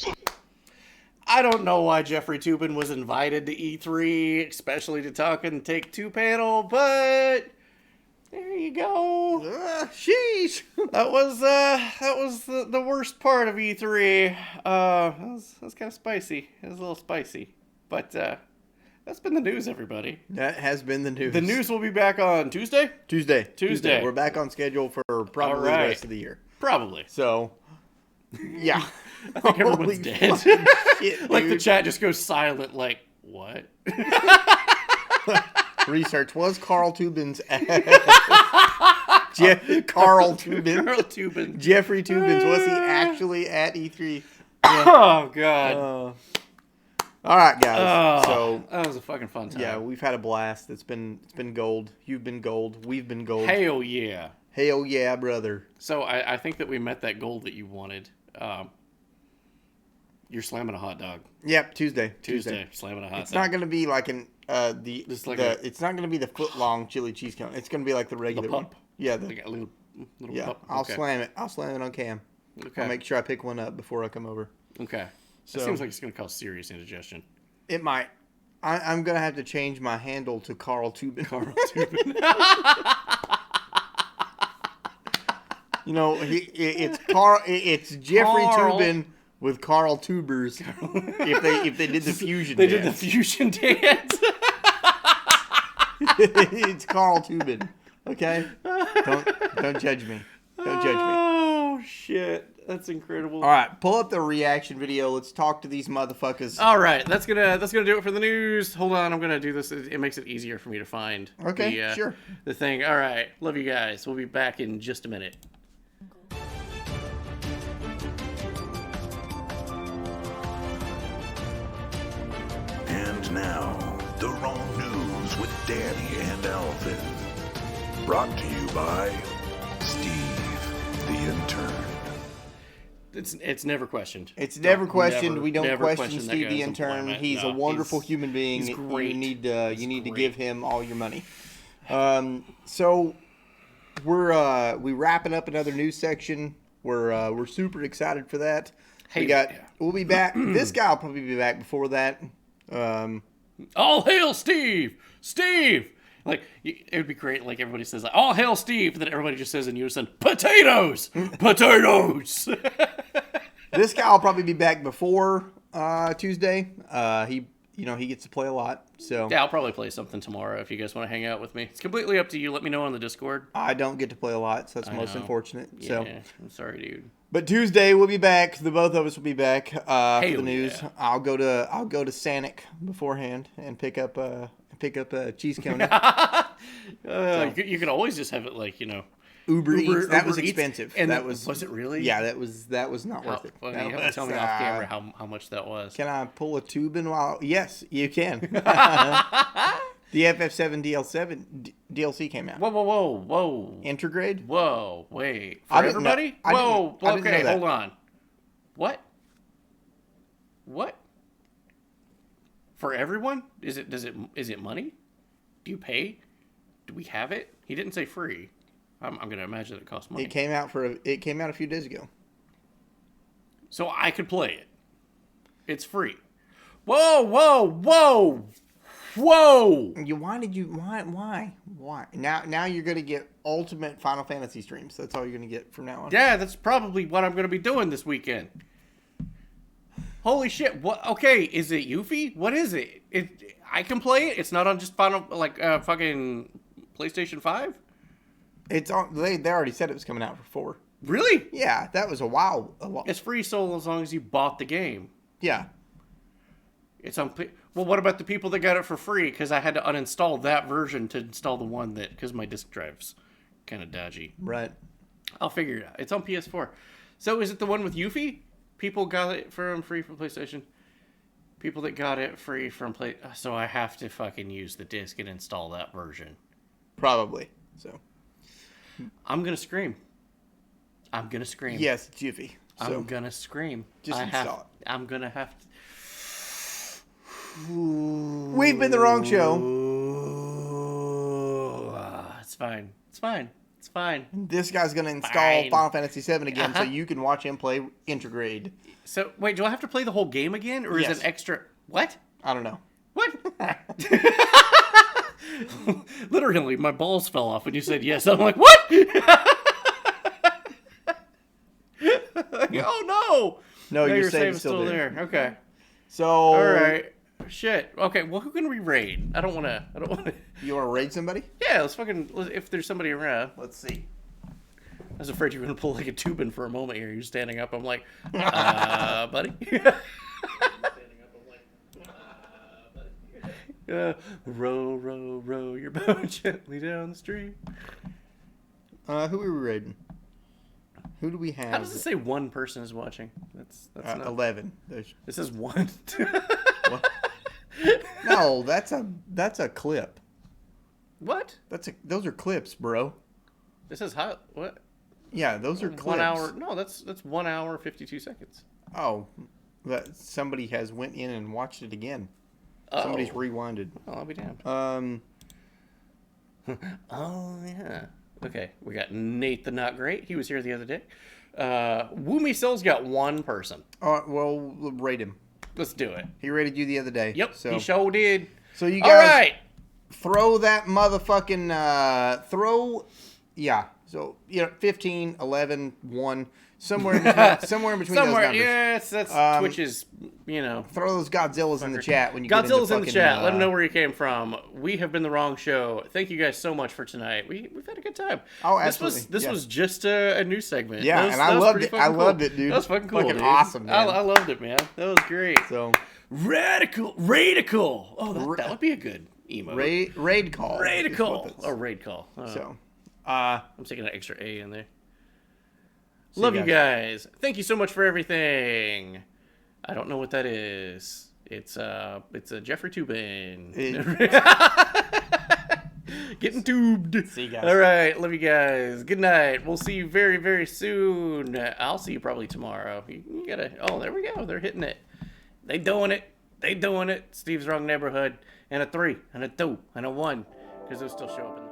Speaker 2: don't know why Jeffrey Toobin was invited to E3, especially to talk and Take-Two panel, but There you go.
Speaker 4: Sheesh.
Speaker 2: That was the worst part of E3. That was kind of spicy. It was a little spicy, but that's been the news, everybody.
Speaker 4: That has been the news.
Speaker 2: The news will be back on Tuesday.
Speaker 4: Tuesday. We're back on schedule for probably the rest of the year.
Speaker 2: Probably.
Speaker 4: So, yeah.
Speaker 2: I think everyone's dead. Shit, like the chat just goes silent. Like what?
Speaker 4: Research was Carl Tubin's. Carl Tubin. Jeffrey Tubins, was he actually at E3?
Speaker 2: Yeah. Oh God.
Speaker 4: All right, guys. So
Speaker 2: that was a fucking fun time.
Speaker 4: Yeah, we've had a blast. It's been gold. You've been gold. We've been gold.
Speaker 2: Hell yeah.
Speaker 4: Hell yeah, brother.
Speaker 2: So I think that we met that goal that you wanted. You're slamming a hot dog.
Speaker 4: Yep, Tuesday.
Speaker 2: Slamming a hot dog.
Speaker 4: It's not gonna be like it's not gonna be the foot long chili cheese cone. It's gonna be like the regular
Speaker 2: the pump.
Speaker 4: one. Yeah,
Speaker 2: like a little pump.
Speaker 4: I'll slam it. I'll slam it on cam.
Speaker 2: Okay.
Speaker 4: I'll make sure I pick one up before I come over.
Speaker 2: Okay. So, it seems like it's gonna cause serious indigestion.
Speaker 4: It might. I'm gonna have to change my handle to Carl Tubin. You know, it's Jeffrey Tubin with Carl Tubers. if they did the fusion,
Speaker 2: they did the fusion dance.
Speaker 4: It's Carl Tubin. Okay, don't judge me. Don't judge me.
Speaker 2: Oh shit, that's incredible.
Speaker 4: All right, pull up the reaction video. Let's talk to these motherfuckers.
Speaker 2: All right, that's gonna do it for the news. Hold on, I'm gonna do this. It makes it easier for me to find.
Speaker 4: Okay, sure.
Speaker 2: The thing. All right, love you guys. We'll be back in just a minute.
Speaker 3: And now, the wrong news with Danny and Alvin. Brought to you by Steve, the intern.
Speaker 2: It's never questioned.
Speaker 4: It's never questioned. We don't question Steve the intern. He's a wonderful human being.
Speaker 2: He's great.
Speaker 4: You need to give him all your money. So we wrapping up another news section. We're super excited for that. We'll be back. This guy will probably be back before that.
Speaker 2: All hail Steve! Steve! Like, it would be great, like, everybody says, like, all hail Steve, and then everybody just says in unison, potatoes! Potatoes!
Speaker 4: This guy will probably be back before Tuesday. He gets to play a lot, so...
Speaker 2: Yeah, I'll probably play something tomorrow if you guys want to hang out with me. It's completely up to you. Let me know on the Discord.
Speaker 4: I don't get to play a lot, so that's most unfortunate.
Speaker 2: Yeah,
Speaker 4: so.
Speaker 2: I'm sorry, dude.
Speaker 4: But Tuesday we'll be back. The both of us will be back for the news. Yeah. I'll go to Sanic beforehand and pick up a cheese cone.
Speaker 2: You can always just have it like
Speaker 4: Uber Eats. That was expensive.
Speaker 2: And that was it really?
Speaker 4: Yeah, that was not worth it.
Speaker 2: Well, you have to tell me off camera how much that was.
Speaker 4: Can I pull a tubin while? Yes, you can. The FF7 DLC came out.
Speaker 2: Whoa.
Speaker 4: Intergrade?
Speaker 2: Whoa, wait. For everybody? Whoa, okay, hold on. What? For everyone? Is it money? Do you pay? Do we have it? He didn't say free. I'm gonna imagine it costs money.
Speaker 4: It came out a few days ago.
Speaker 2: So I could play it. It's free. Whoa!
Speaker 4: Why? Now you're gonna get ultimate Final Fantasy streams. That's all you're gonna get from now on.
Speaker 2: Yeah, that's probably what I'm gonna be doing this weekend. Holy shit! What? Okay, is it Yuffie? What is it? I can play it. It's not on just fucking PlayStation 5.
Speaker 4: It's on. They already said it was coming out for 4.
Speaker 2: Really?
Speaker 4: Yeah, that was a while.
Speaker 2: It's free so as long as you bought the game.
Speaker 4: Yeah.
Speaker 2: It's on. Well, what about the people that got it for free? Because I had to uninstall that version to install the one because my disk drive's kind of dodgy.
Speaker 4: Right.
Speaker 2: I'll figure it out. It's on PS4. So is it the one with Yuffie? People got it free from PlayStation. People that got it free from so I have to fucking use the disc and install that version.
Speaker 4: Probably. So.
Speaker 2: I'm gonna scream.
Speaker 4: Yes, it's Yuffie. So
Speaker 2: I'm gonna scream.
Speaker 4: Just install it.
Speaker 2: I'm gonna have to.
Speaker 4: We've been the wrong show.
Speaker 2: It's fine.
Speaker 4: This guy's going to install Final Fantasy VII again so you can watch him play Intergrade.
Speaker 2: So, wait, do I have to play the whole game again? Or is it extra... What?
Speaker 4: I don't know.
Speaker 2: What? Literally, my balls fell off when you said yes. I'm like, what? Oh no!
Speaker 4: No, your
Speaker 2: your
Speaker 4: save is still there.
Speaker 2: Okay.
Speaker 4: So.
Speaker 2: All right. Shit. Okay. Well, who can we raid? I don't want to.
Speaker 4: You want to raid somebody?
Speaker 2: Yeah. If there's somebody around.
Speaker 4: Let's see.
Speaker 2: I was afraid you were gonna pull like a Tubin for a moment here. You're standing up. I'm like, buddy. Row, row, row your boat gently down the stream.
Speaker 4: Who are we raiding? Who do we have?
Speaker 2: How does it say one person is watching? That's not...
Speaker 4: 11.
Speaker 2: It says one.
Speaker 4: No, that's a clip.
Speaker 2: What?
Speaker 4: Those are clips, bro.
Speaker 2: This is hot. What?
Speaker 4: Yeah, those are clips.
Speaker 2: 1 hour. No, that's 1 hour 52 seconds.
Speaker 4: Oh, that somebody has went in and watched it again.
Speaker 2: Oh.
Speaker 4: Somebody's rewinded.
Speaker 2: Oh, I'll be damned. Oh yeah. Okay, we got Nate the Not Great. He was here the other day. Woomy Cell's got one person.
Speaker 4: Well, we'll rate him.
Speaker 2: Let's do it.
Speaker 4: He rated you the other day.
Speaker 2: Yep,
Speaker 4: so.
Speaker 2: he sure did.
Speaker 4: So you guys,
Speaker 2: all right,
Speaker 4: throw that motherfucking yeah. So 15, 11, 1, somewhere in between, somewhere in between those numbers.
Speaker 2: Yes, that's Twitch's.
Speaker 4: Throw those Godzillas in the chat when you
Speaker 2: Godzilla's
Speaker 4: get into
Speaker 2: in the chat. Let them know where you came from. We have been the wrong show. Thank you guys so much for tonight. We've had a good time.
Speaker 4: Oh, absolutely.
Speaker 2: This was just a new segment.
Speaker 4: Yeah, and I loved it. I loved it, dude.
Speaker 2: That was fucking cool.
Speaker 4: Fucking awesome, man.
Speaker 2: I loved it, man. That was great.
Speaker 4: So
Speaker 2: radical. Oh, that would be a good emo.
Speaker 4: Raid call.
Speaker 2: Raid call. Oh, raid call.
Speaker 4: So,
Speaker 2: I'm taking an extra A in there. Love you guys. Thank you so much for everything. I don't know what that is. It's a Jeffrey Tubin. Getting tubed.
Speaker 4: See you guys.
Speaker 2: All right, love you guys. Good night. We'll see you very, very soon. I'll see you probably tomorrow. You gotta. Oh, there we go. They're hitting it. They doing it. Steve's Wrong Neighborhood. And a 3, and a 2, and a 1, because they'll still show up in the.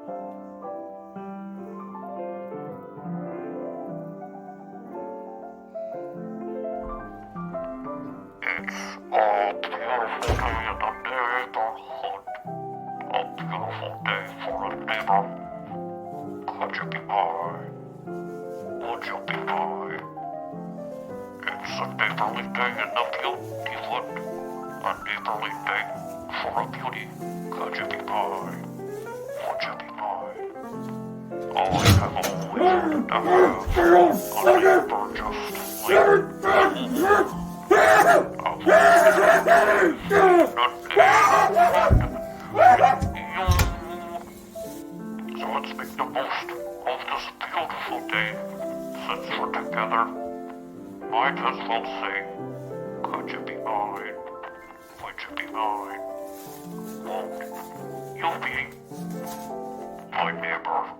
Speaker 3: My neighbor.